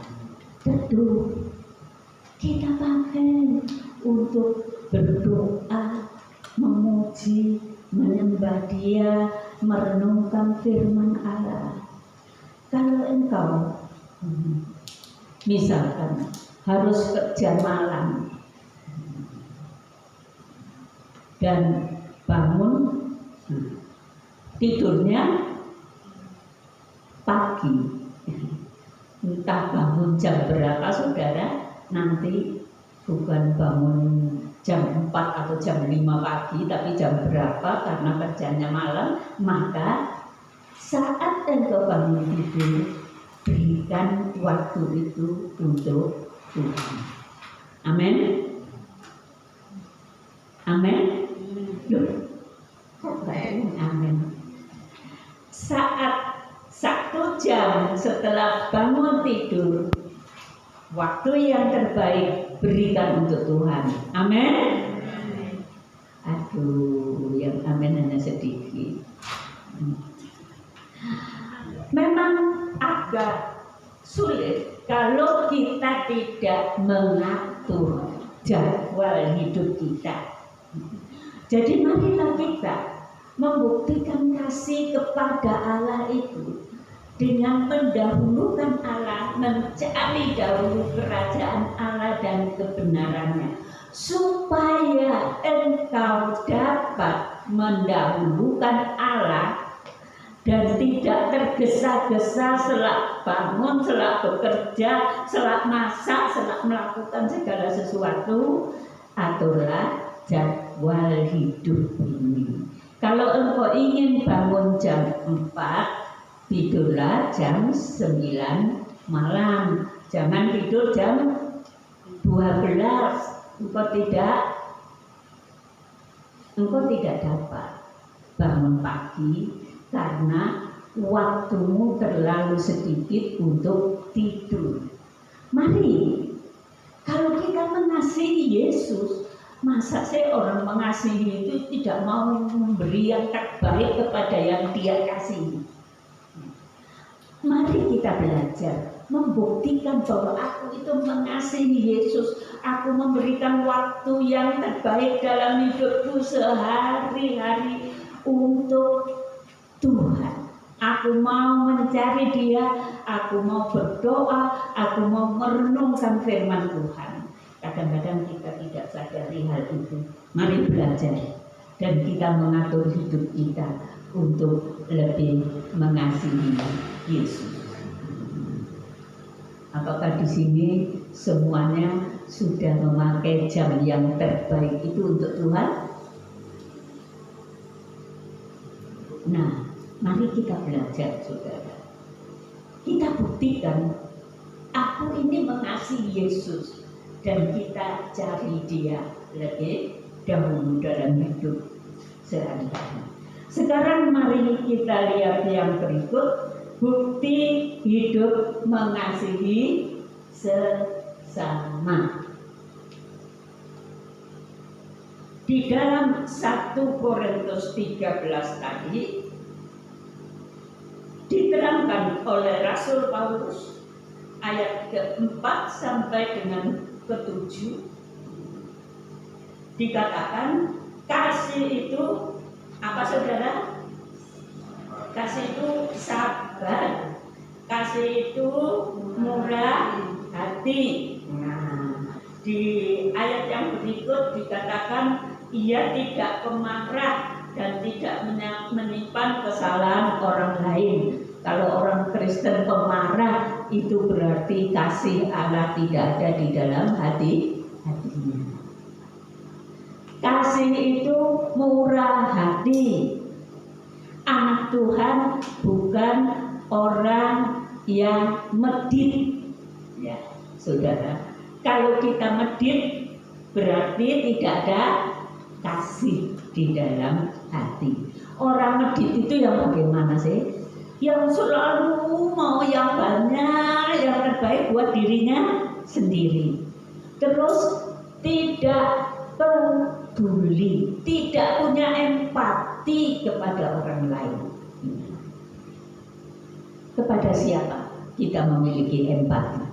teduh kita pakai untuk berdoa, memuji, menyembah Dia, merenungkan firman Allah. Kalau engkau misalkan harus kerja malam dan bangun tidurnya pagi, entah bangun jam berapa, saudara, nanti bukan bangun jam 4 atau jam 5 pagi, tapi jam berapa karena kerjanya malam, maka saat engkau bangun tidur, berikan waktu itu untuk Tuhan. Amin. Amin. Amin. Saat 1 jam setelah bangun tidur, waktu yang terbaik berikan untuk Tuhan. Amin. Aduh, yang amin hanya sedikit. Memang agak sulit kalau kita tidak mengatur jadwal hidup kita. Jadi marilah kita membuktikan kasih kepada Allah itu dengan mendahulukan Allah, mencari dahulu kerajaan Allah dan kebenarannya, supaya engkau dapat mendahulukan Allah dan tidak tergesa-gesa selak bangun, selak bekerja, selak masak, selak melakukan segala sesuatu. Aturlah jadwal hidup ini. Kalau engkau ingin bangun jam 4, tidurlah jam 9 malam. Jangan tidur jam 12. Engkau tidak dapat bangun pagi karena waktumu terlalu sedikit untuk tidur. Mari, kalau kita mengasihi Yesus, masa sih orang mengasihi itu tidak mau memberi yang terbaik kepada yang Dia kasihi? Mari kita belajar membuktikan bahwa aku itu mengasihi Yesus. Aku memberikan waktu yang terbaik dalam hidupku sehari-hari untuk Tuhan. Aku mau mencari Dia, aku mau berdoa, aku mau merenungkan firman Tuhan. Kadang-kadang kita tidak sadari hal itu. Mari belajar dan kita mengatur hidup kita untuk lebih mengasihi Yesus. Apakah di sini semuanya sudah memakai jam yang terbaik itu untuk Tuhan? Nah, mari kita belajar, saudara. Kita buktikan, aku ini mengasihi Yesus, dan kita cari Dia lebih dahulu dalam hidup sehari-hari. Sekarang mari kita lihat yang berikut, bukti hidup mengasihi sesama. Di dalam 1 Korintus 13 tadi diterangkan oleh Rasul Paulus ayat ke-4 sampai dengan ke-7, dikatakan kasih itu apa, saudara? Kasih itu sabar, kasih itu murah hati. Nah, di ayat yang berikut dikatakan ia tidak pemarah dan tidak menyimpan kesalahan orang lain. Kalau orang Kristen pemarah, itu berarti kasih Allah tidak ada di dalam hatinya. Kasih itu murah hati. Anak Tuhan bukan orang yang medit. Ya, saudara. Kalau kita medit, berarti tidak ada kasih di dalam hati. Orang medit itu yang bagaimana sih? Yang selalu mau yang banyak, yang terbaik buat dirinya sendiri. Terus tidak peduli, tidak punya empati kepada orang lain. Kepada siapa kita memiliki empati?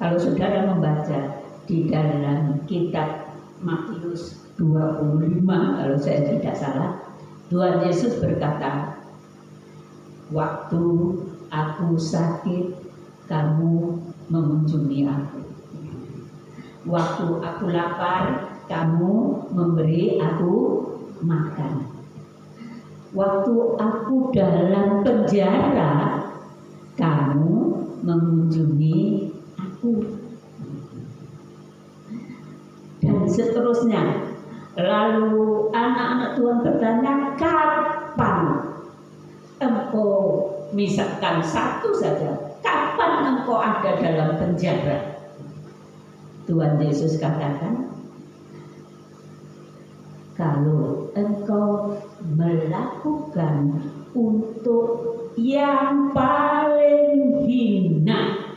Kalau saudara membaca di dalam kitab Matius 25, kalau saya tidak salah, Tuhan Yesus berkata, waktu aku sakit, kamu mengunjungi aku. Waktu aku lapar, kamu memberi aku makan. Waktu aku dalam penjara, kamu mengunjungi aku. Dan seterusnya. Lalu anak-anak Tuhan bertanya, kapan engkau, misalkan satu saja, kapan engkau ada dalam penjara? Tuhan Yesus katakan, kalau engkau melakukan untuk yang paling hina.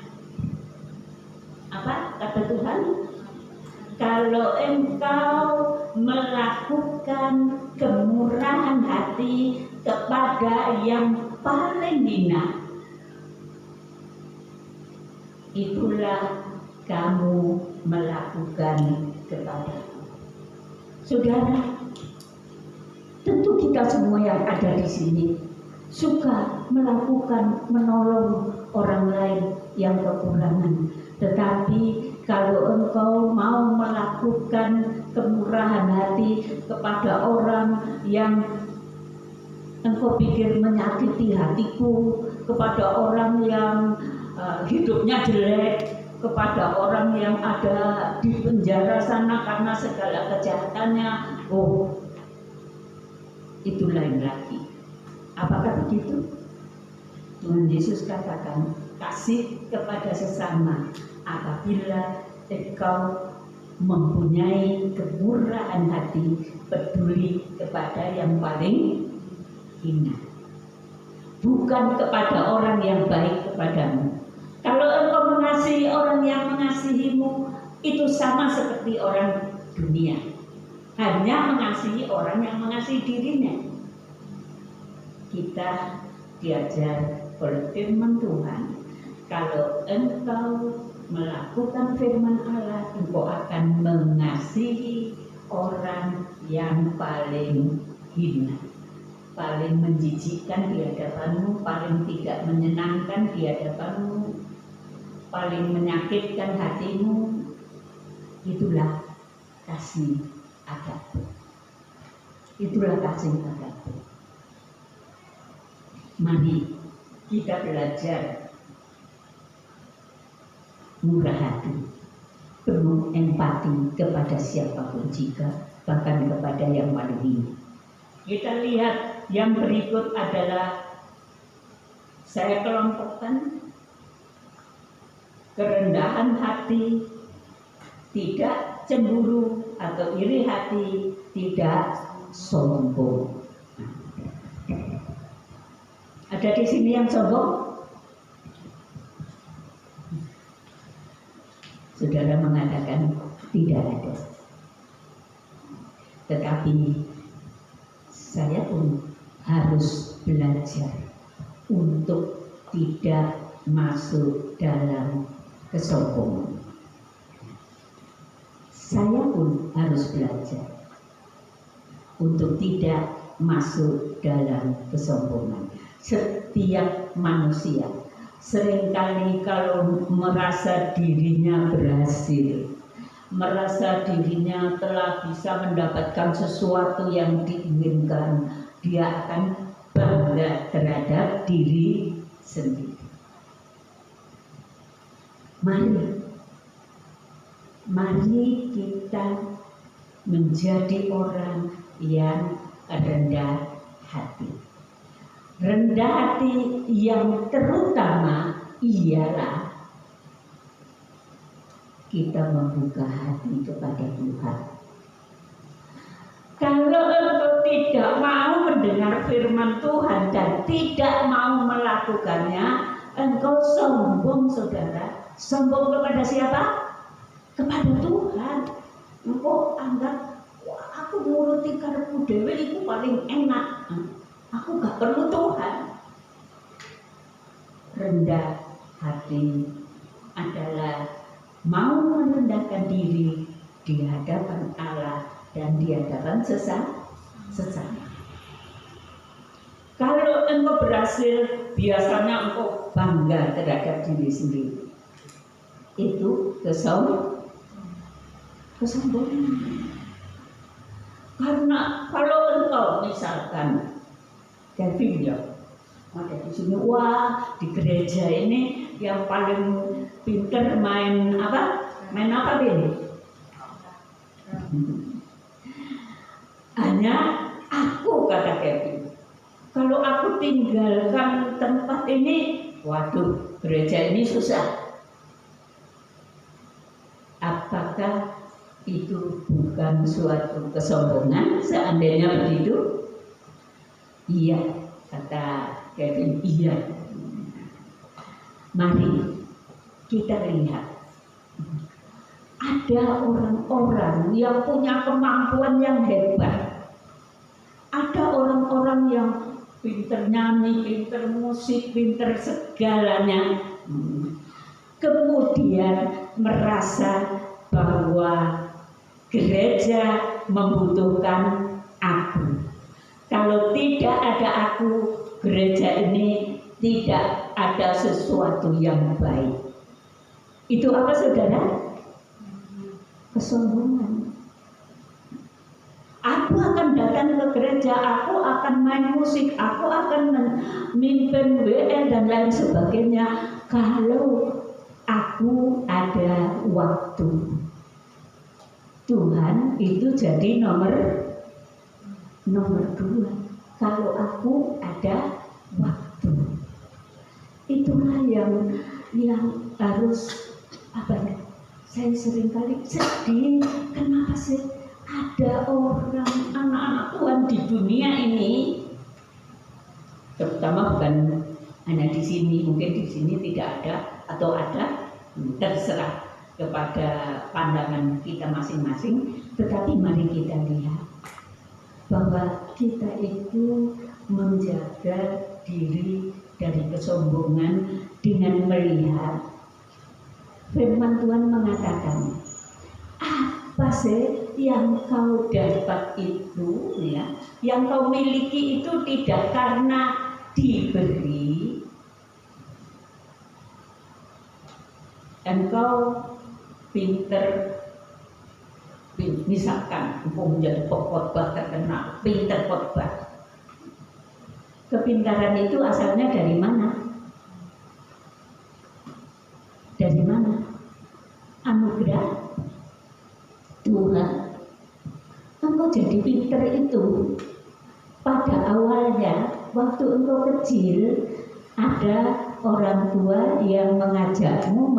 Apa kata Tuhan? Kalau engkau melakukan kemurahan hati kepada yang paling hina, itulah kamu melakukan kepadaku. Saudara, tentu kita semua yang ada di sini suka melakukan, menolong orang lain yang kekurangan. Tetapi kalau engkau mau melakukan kemurahan hati kepada orang yang engkau pikir menyakiti hatiku, kepada orang yang hidupnya jelek, kepada orang yang ada di penjara sana karena segala kejahatannya, oh, itu lain lagi. Apakah begitu? Tuhan Yesus katakan, kasih kepada sesama apabila engkau mempunyai kemurahan hati, peduli kepada yang paling hina, bukan kepada orang yang baik kepadamu. Kalau engkau mengasihi orang yang mengasihimu, itu sama seperti orang dunia, hanya mengasihi orang yang mengasihi dirinya. Kita diajar oleh firman Tuhan, kalau engkau melakukan firman Allah, engkau akan mengasihi orang yang paling hina, paling menjijikkan di hadapanmu, paling tidak menyenangkan di hadapanmu, paling menyakitkan hatimu. Itulah kasih agape. Itulah kasih agape. Mari kita belajar murah hati, penuh empati kepada siapapun juga, bahkan kepada yang paling hina. Kita lihat yang berikut adalah, saya kelompokkan, kerendahan hati, tidak cemburu atau iri hati, tidak sombong. Ada di sini yang sombong? Saudara mengatakan tidak ada. Tetapi saya pun harus belajar untuk tidak masuk dalam kesombongan. Saya pun harus belajar untuk tidak masuk dalam kesombongan. Setiap manusia seringkali kalau merasa dirinya berhasil, merasa dirinya telah bisa mendapatkan sesuatu yang diinginkan, dia akan bangga terhadap diri sendiri. Mari kita menjadi orang yang rendah hati. Rendah hati yang terutama ialah kita membuka hati kepada Tuhan. Kalau engkau tidak mau mendengar firman Tuhan dan tidak mau melakukannya, engkau sombong, saudara. Sombong kepada siapa? Kepada Tuhan. Engkau anggap, wah, aku nuruti karepku dhewe itu paling enak. Aku gak perlu Tuhan. Rendah hati adalah mau merendahkan diri di hadapan Allah dan di hadapan sesama. Kalau engkau berhasil, biasanya engkau bangga terhadap diri sendiri. Itu kesombongan. Karena kalau engkau misalkan Kevin ya, ada di sini, wah di gereja ini yang paling pinter main apa? Main apa ini? Hanya aku, kata Kevin. Kalau aku tinggalkan tempat ini, waduh, gereja ini susah. Apakah itu bukan suatu kesombongan? Seandainya begitu, iya, kata Kevin, iya. Mari kita lihat, ada orang-orang yang punya kemampuan yang hebat. Ada orang-orang yang pinter nyanyi, pinter musik, pinter segalanya. Kemudian merasa bahwa gereja membutuhkan aku. Kalau tidak ada aku, gereja ini tidak ada sesuatu yang baik. Itu apa, saudara? Kesombongan. Aku akan datang ke gereja, aku akan main musik, aku akan memimpin WL dan lain sebagainya kalau aku ada waktu. Tuhan itu jadi nomor 2 kalau aku ada waktu. Itulah yang harus apa ya? Saya seringkali sedih. Kenapa sih ada orang anak-anak Tuhan di dunia ini, terutama bukan hanya di sini, mungkin di sini tidak ada atau ada, terserah kepada pandangan kita masing-masing. Tetapi mari kita lihat bahwa kita itu menjaga diri dari kesombongan dengan melihat firman Tuhan mengatakan, apa sih yang kau dapat itu, ya, yang kau miliki itu tidak karena diberi. Engkau pinter, misalkan engkau menjadi pengkhotbah terkenal, pinter khotbah. Kepintaran itu asalnya dari mana? Dari mana? Anugerah Tuhan. Engkau jadi pinter itu pada awalnya waktu engkau kecil, ada orang tua yang mengajarmu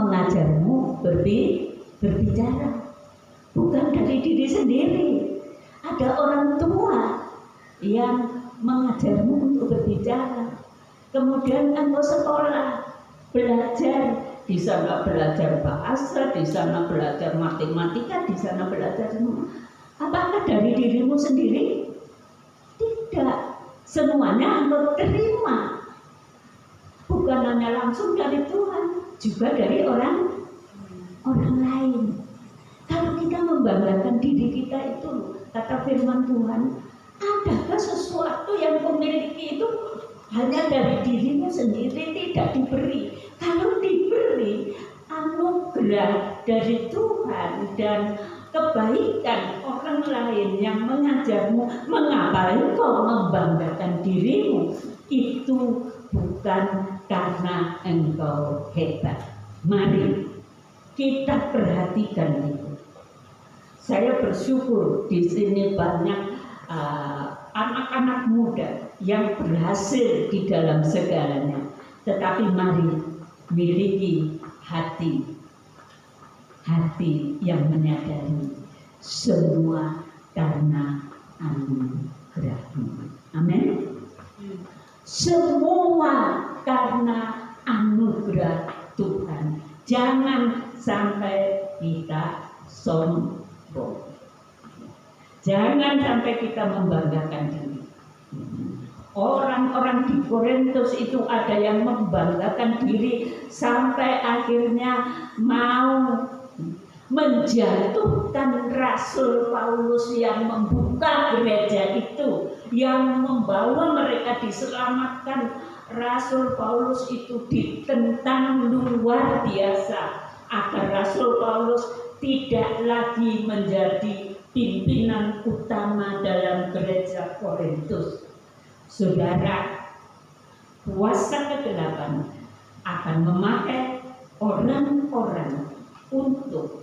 berbicara, bukan dari diri sendiri. Ada orang tua yang mengajarmu untuk berbicara. Kemudian engkau sekolah, belajar, di sana belajar bahasa, di sana belajar matematika, di sana belajar semua. Apakah dari dirimu sendiri? Tidak. Semuanya engkau terima. Bukan hanya langsung dari Tuhan, juga dari orang lain. Kalau kita membanggakan diri kita itu, kata firman Tuhan, adakah sesuatu yang kau miliki itu hanya dari dirimu sendiri, tidak diberi? Kalau diberi anugerah dari Tuhan dan kebaikan orang lain yang mengajarmu, mengapa engkau membanggakan dirimu? Itu bukan karena engkau hebat. Mari kita perhatikan itu. Saya bersyukur di sini banyak anak-anak muda yang berhasil di dalam segalanya. Tetapi mari miliki hati yang menyadari semua karena anugerah-Mu. Amin. Semua karena anugerah Tuhan. Jangan sampai kita sombong. Jangan sampai kita membanggakan diri. Orang-orang di Korintus itu ada yang membanggakan diri sampai akhirnya mau menjatuhkan Rasul Paulus yang membuka gereja itu, yang membawa mereka diselamatkan. Rasul Paulus itu ditentang luar biasa agar Rasul Paulus tidak lagi menjadi pimpinan utama dalam gereja Korintus. Saudara, kuasa kegelapan akan memakai orang-orang untuk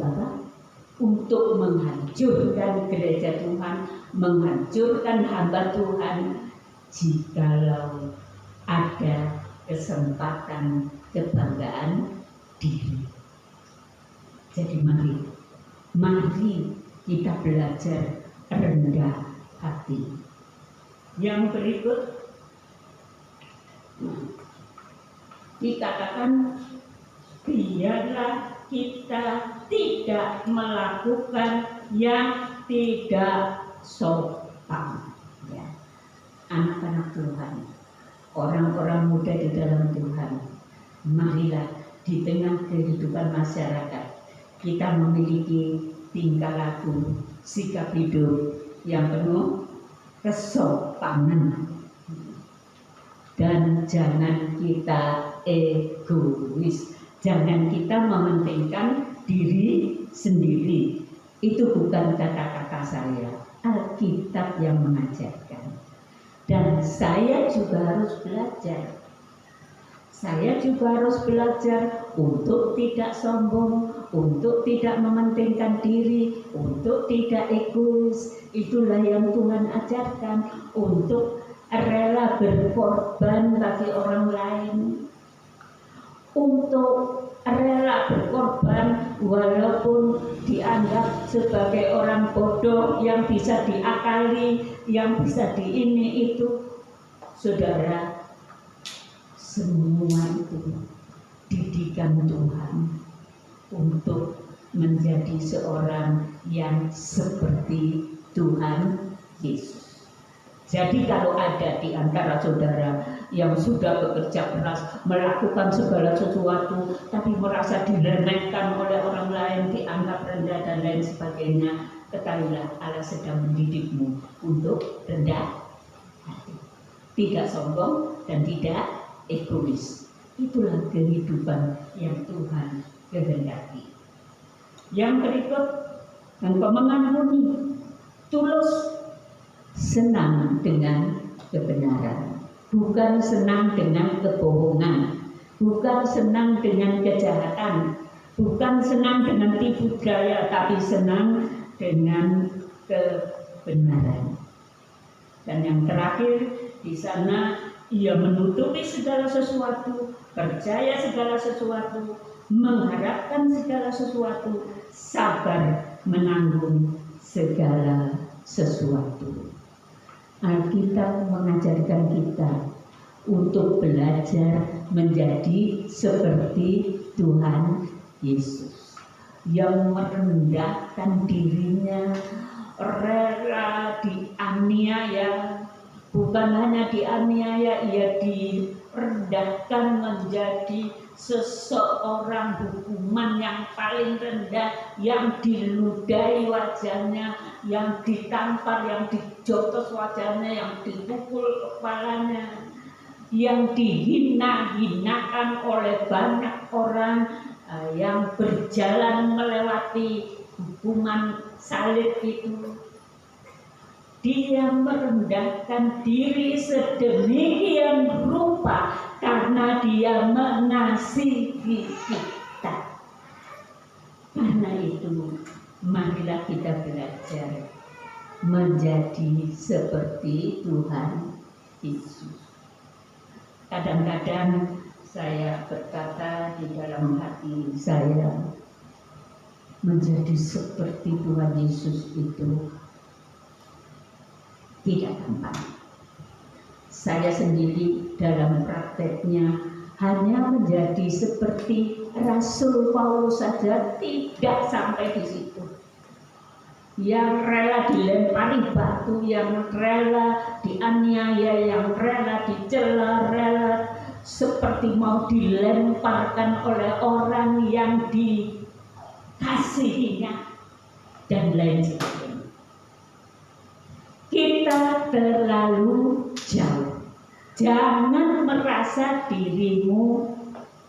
apa? Untuk menghancurkan gereja Tuhan, menghancurkan hamba Tuhan, jikalau ada kesempatan kebanggaan diri. Jadi mari kita belajar rendah hati. Yang berikut dikatakan, biarlah kita tidak melakukan yang tidak sopan. Ya. Anak-anak Tuhan, orang-orang muda di dalam Tuhan, marilah di tengah kehidupan masyarakat kita memiliki tingkah laku, sikap hidup yang penuh kesopanan. Dan jangan kita egois, jangan kita mementingkan diri sendiri. Itu bukan kata-kata saya, Alkitab yang mengajarkan. Dan saya juga harus belajar. Saya juga harus belajar untuk tidak sombong, untuk tidak mementingkan diri, untuk tidak egois. Itulah yang Tuhan ajarkan, untuk rela berkorban bagi orang lain, untuk rela berkorban walaupun dianggap sebagai orang bodoh yang bisa diakali, yang bisa ini itu. Saudara, semua itu didikan Tuhan untuk menjadi seorang yang seperti Tuhan Yesus. Jadi kalau ada di antara saudara yang sudah bekerja keras, melakukan segala sesuatu, tapi merasa diremehkan oleh orang lain, dianggap rendah dan lain sebagainya, ketahuilah Allah sedang mendidikmu untuk rendah hati, tidak sombong dan tidak egois. Itulah kehidupan yang Tuhan kehendaki. Yang berikut, engkau mengampuni, tulus, senang dengan kebenaran, bukan senang dengan kebohongan, bukan senang dengan kejahatan, bukan senang dengan tipu daya, tapi senang dengan kebenaran. Dan yang terakhir, di sana ia menutupi segala sesuatu, percaya segala sesuatu, mengharapkan segala sesuatu, sabar menanggung segala sesuatu. Alkitab mengajarkan kita untuk belajar menjadi seperti Tuhan Yesus yang merendahkan dirinya, rela dianiaya, bukan hanya dianiaya, ia direndahkan menjadi seseorang hukuman yang paling rendah, yang diludahi wajahnya, yang ditampar, yang dijotos wajahnya, yang dipukul kepalanya, yang dihina-hinakan oleh banyak orang, yang berjalan melewati hukuman salib itu. Dia merendahkan diri sedemikian rupa karena dia mengasihi kita. Karena itu, marilah kita belajar menjadi seperti Tuhan Yesus. Kadang-kadang saya berkata di dalam hati saya, menjadi seperti Tuhan Yesus itu tidak gampang. Saya sendiri dalam prakteknya hanya menjadi seperti Rasul Paulus saja, tidak sampai di situ. Yang rela dilempari batu, yang rela dianiaya, yang rela dicela, rela seperti mau dilemparkan oleh orang yang dikasihinya, dan lain sebagainya. Kita terlalu jauh. Jangan merasa dirimu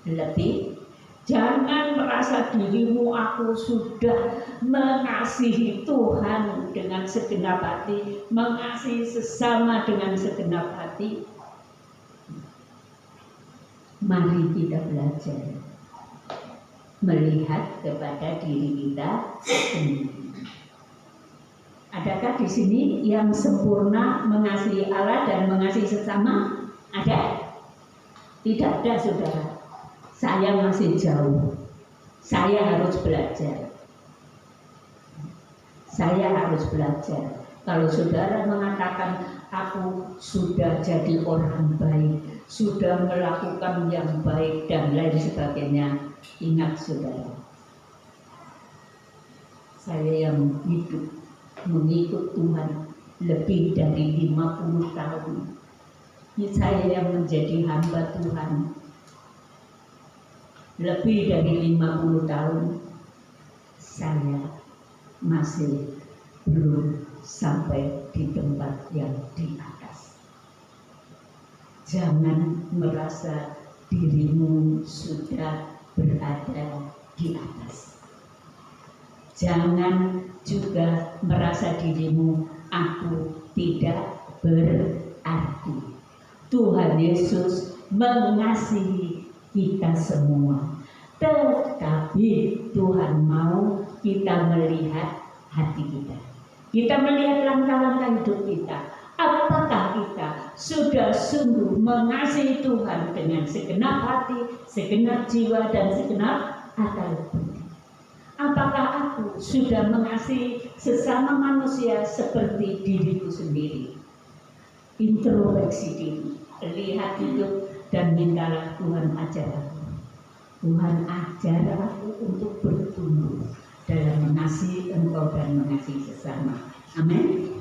lebih. Jangan merasa dirimu aku sudah mengasihi Tuhan dengan segenap hati, mengasihi sesama dengan segenap hati. Mari kita belajar melihat kepada diri kita sendiri. Adakah di sini yang sempurna mengasihi Allah dan mengasihi sesama? Ada? Tidak ada, saudara. Saya masih jauh. Saya harus belajar. Saya harus belajar. Kalau saudara mengatakan aku sudah jadi orang baik, sudah melakukan yang baik dan lain sebagainya, ingat saudara, saya yang hidup mengikut Tuhan lebih dari 50 tahun. Saya yang menjadi hamba Tuhan lebih dari 50 tahun. Saya masih belum sampai di tempat yang di atas. Jangan merasa dirimu sudah berada di atas. Jangan juga merasa dirimu aku tidak berarti. Tuhan Yesus mengasihi kita semua, tetapi Tuhan mau kita melihat hati kita. Kita melihat langkah-langkah hidup kita. Apakah kita sudah sungguh mengasihi Tuhan dengan segenap hati, segenap jiwa, dan segenap akal budi? Apakah aku sudah mengasihi sesama manusia seperti diriku sendiri? Introspeksi diri, lihat hidup dan mintalah Tuhan ajar aku. Tuhan ajar aku untuk bertumbuh dalam mengasihi Engkau dan mengasihi sesama. Amin.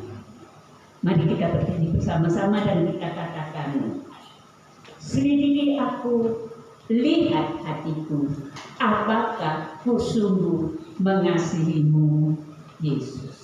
Mari kita berdiri bersama-sama dan kita katakan, selidiki aku, lihat hatiku, apakah ku sungguh mengasihimu, Yesus.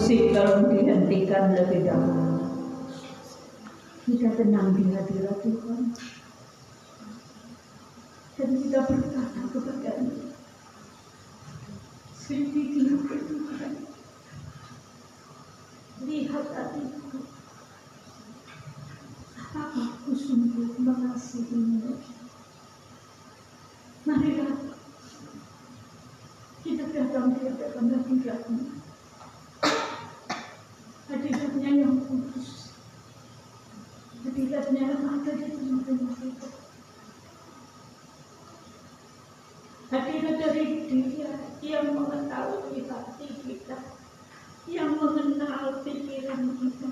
Musik kalau dihentikan lebih dahulu, kita tenang di hadirat Tuhan dan kita berkata kepada-Nya, selidiki Tuhan, lihat hatiku, apakah aku sungguh mengasihi-Mu. Marilah kita datang di hadapan hadirat-Nya, hadirat-Nya yang kudus, hadirat-Nya yang ada di tengah-tengah kita, hadirat dari Dia yang mengetahui hati kita, yang mengenal pikiran kita,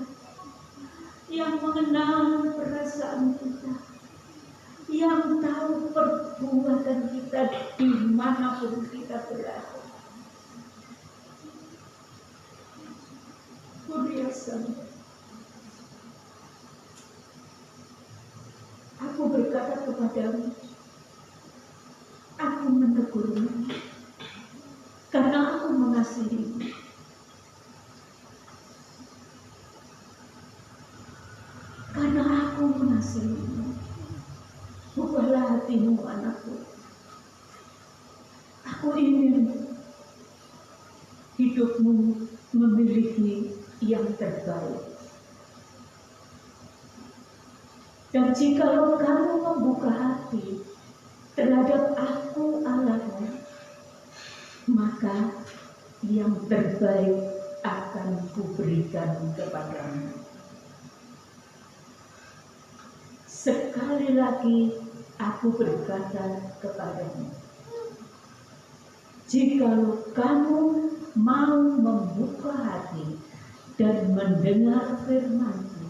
yang mengenal perasaan kita, yang tahu perbuatan kita dimanapun kita berada. Kuriasan, aku berkata kepadamu, aku menegurmu, karena aku mengasihimu. Karena aku mengasihimu, ubahlah hatimu, anakku. Aku ingin hidupmu memiliki yang terbaik. Dan jikalau kamu membuka hati terhadap aku Allahmu, maka yang terbaik akan kuberikan kepadamu. Sekali lagi aku berkata kepadamu, jikalau kamu mau membuka hati dan mendengar firman-Ku,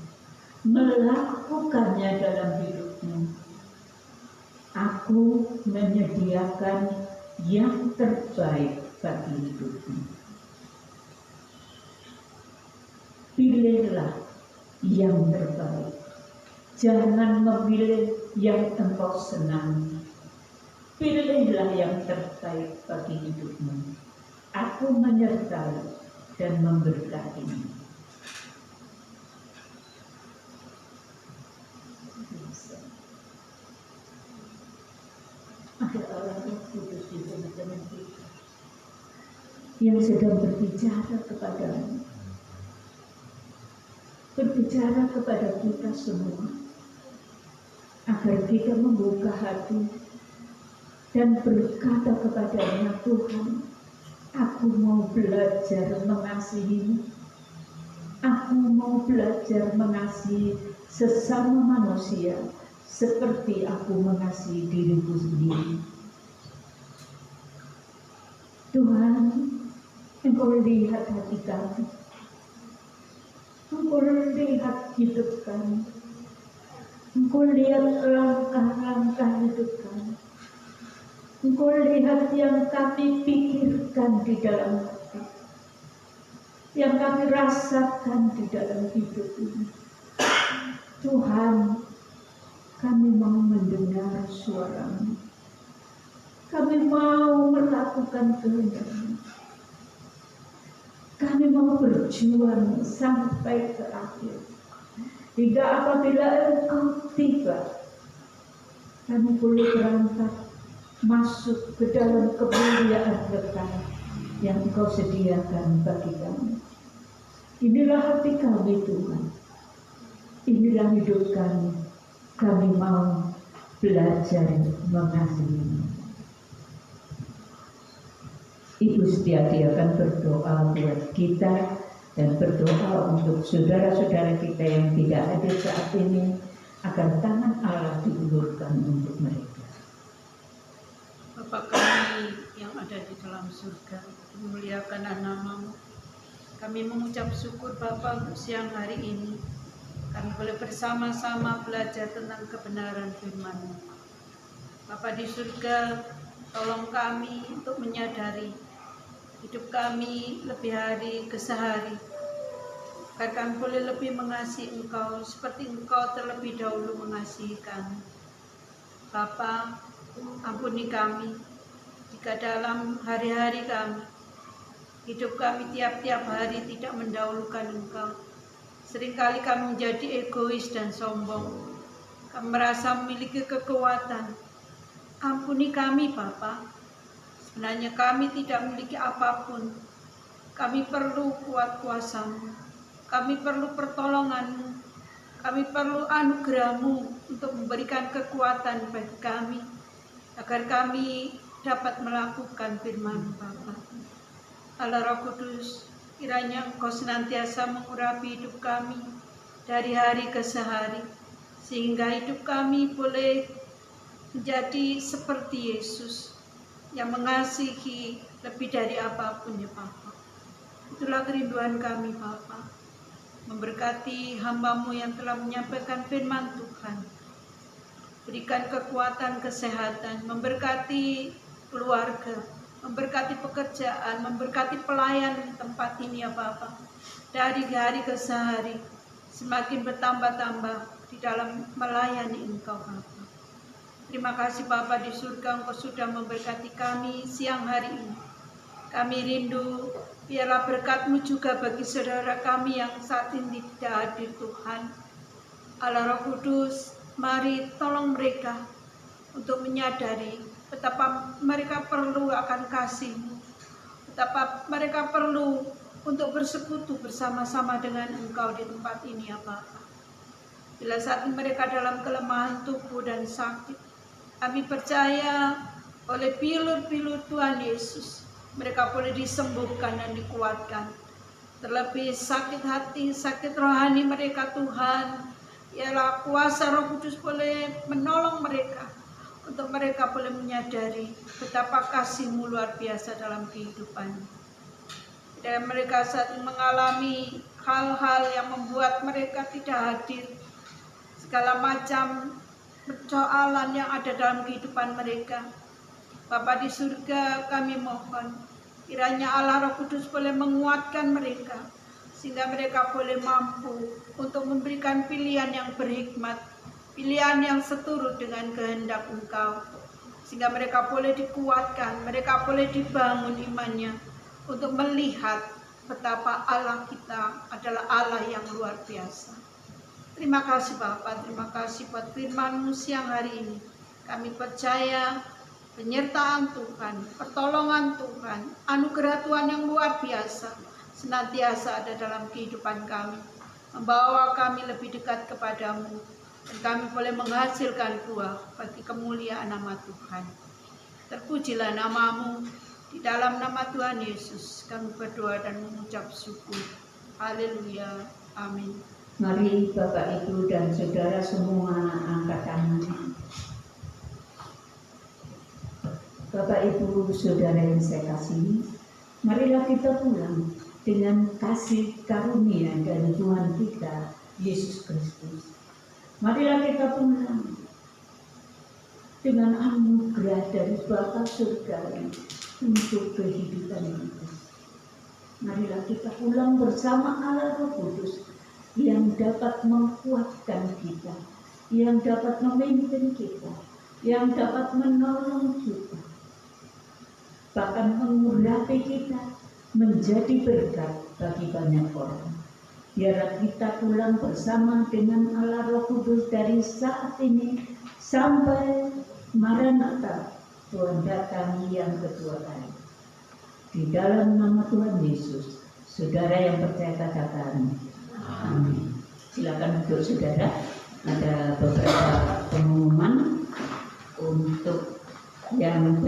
melakukannya dalam hidupmu, aku menyediakan yang terbaik bagi hidupmu. Pilihlah yang terbaik. Jangan memilih yang engkau senang. Pilihlah yang terbaik bagi hidupmu. Aku menyertai dan memberkatimu. Ada Allah yang kudus di tengah-tengah kita yang sedang berbicara kepadamu, berbicara kepada kita semua, agar kita membuka hati dan berkata kepadanya, Tuhan, aku mau belajar mengasihi-Mu. Aku mau belajar mengasihi sesama manusia seperti aku mengasihi diriku sendiri. Tuhan, Engkau lihat hati kami. Engkau lihat hidup kami. Engkau lihat langkah-langkah hidup kami. Engkau lihat yang kami pikirkan di dalam hati, yang kami rasakan di dalam hidup ini. Tuhan, kami mau mendengar suara-Mu. Kami mau melakukan kehendak-Mu. Kami mau berjuang sampai ke akhir. Hingga apabila Engkau tiba, kami boleh berangkat masuk ke dalam kemuliaan kekal yang Engkau sediakan bagi kami. Inilah hati kami, Tuhan. Inilah hidup kami. Kami mau belajar mengasihi-Mu. Ibu Setiati akan berdoa buat kita dan berdoa untuk saudara-saudara kita yang tidak hadir saat ini, agar tangan Allah diulurkan untuk mereka. Bapa kami yang ada di dalam surga, dimuliakanlah nama-Mu. Kami mengucap syukur Bapa untuk siang hari ini. Kami boleh bersama-sama belajar tentang kebenaran firman-Mu. Bapa di surga, tolong kami untuk menyadari hidup kami lebih hari ke sehari, agar kami boleh lebih mengasihi Engkau seperti Engkau terlebih dahulu mengasihi kami. Bapa, ampuni kami jika dalam hari-hari kami Hidup kami tiap-tiap hari tidak mendahulukan Engkau. Seringkali kami menjadi egois dan sombong. Kami merasa memiliki kekuatan. Ampuni kami, Bapa. Sebenarnya kami tidak memiliki apapun. Kami perlu kuat kuasa-Mu. Kami perlu pertolongan-Mu. Kami perlu anugerah-Mu untuk memberikan kekuatan bagi kami, agar kami dapat melakukan firman-Mu, Bapa. Allah Roh Kudus, kiranya Engkau senantiasa mengurapi hidup kami dari hari ke hari, sehingga hidup kami boleh menjadi seperti Yesus yang mengasihi lebih dari apapun, ya Bapa. Itulah kerinduan kami, Bapa. Memberkati hamba-Mu yang telah menyampaikan firman Tuhan. Berikan kekuatan, kesehatan, memberkati keluarga, memberkati pekerjaan, memberkati pelayan tempat ini, ya Bapa. Dari hari ke hari semakin bertambah-tambah di dalam melayani Engkau, Bapa. Terima kasih Bapa di surga, Engkau sudah memberkati kami siang hari ini. Kami rindu, biarlah berkat-Mu juga bagi saudara kami yang saat ini tidak hadir, Tuhan. Allah Roh Kudus, mari tolong mereka untuk menyadari betapa mereka perlu akan kasih-Mu, betapa mereka perlu untuk bersekutu bersama-sama dengan Engkau di tempat ini, ya Bapa. Bila saat ini mereka dalam kelemahan tubuh dan sakit, kami percaya oleh pilur-pilur Tuhan Yesus, mereka boleh disembuhkan dan dikuatkan. Terlebih sakit hati, sakit rohani mereka, Tuhan, ialah kuasa Roh Kudus boleh menolong mereka, untuk mereka boleh menyadari betapa kasih-Mu luar biasa dalam kehidupan. Dan mereka saat ini mengalami hal-hal yang membuat mereka tidak hadir, segala macam persoalan yang ada dalam kehidupan mereka. Bapa di surga, kami mohon kiranya Allah Roh Kudus boleh menguatkan mereka, sehingga mereka boleh mampu untuk memberikan pilihan yang berhikmat, pilihan yang seturut dengan kehendak Engkau, sehingga mereka boleh dikuatkan, mereka boleh dibangun imannya untuk melihat betapa Allah kita adalah Allah yang luar biasa. Terima kasih Bapa, terima kasih buat firman-Mu siang hari ini. Kami percaya penyertaan Tuhan, pertolongan Tuhan, anugerah Tuhan yang luar biasa senantiasa ada dalam kehidupan kami, membawa kami lebih dekat kepada-Mu, dan kami boleh menghasilkan buah bagi kemuliaan nama Tuhan. Terpujilah nama-Mu. Di dalam nama Tuhan Yesus kami berdoa dan mengucap syukur. Haleluya. Amin. Mari Bapak Ibu dan Saudara semua angkat tangan. Bapak Ibu Saudara yang saya kasihi, marilah kita pulang dengan kasih karunia dari Tuhan kita Yesus Kristus. Marilah kita pulang dengan anugerah dari Bapa surgawi untuk kehidupan kita. Marilah kita pulang bersama Allah Roh Kudus yang dapat menguatkan kita, yang dapat memimpin kita, yang dapat menolong kita, bahkan mengurapi kita menjadi berkat bagi banyak orang. Biarlah kita pulang bersama dengan Allah Roh Kudus dari saat ini sampai Maranatha, Tuhan datang yang kedua kali. Di dalam nama Tuhan Yesus, saudara yang percaya katakan amin. Silakan duduk saudara. Ada beberapa pengumuman untuk yang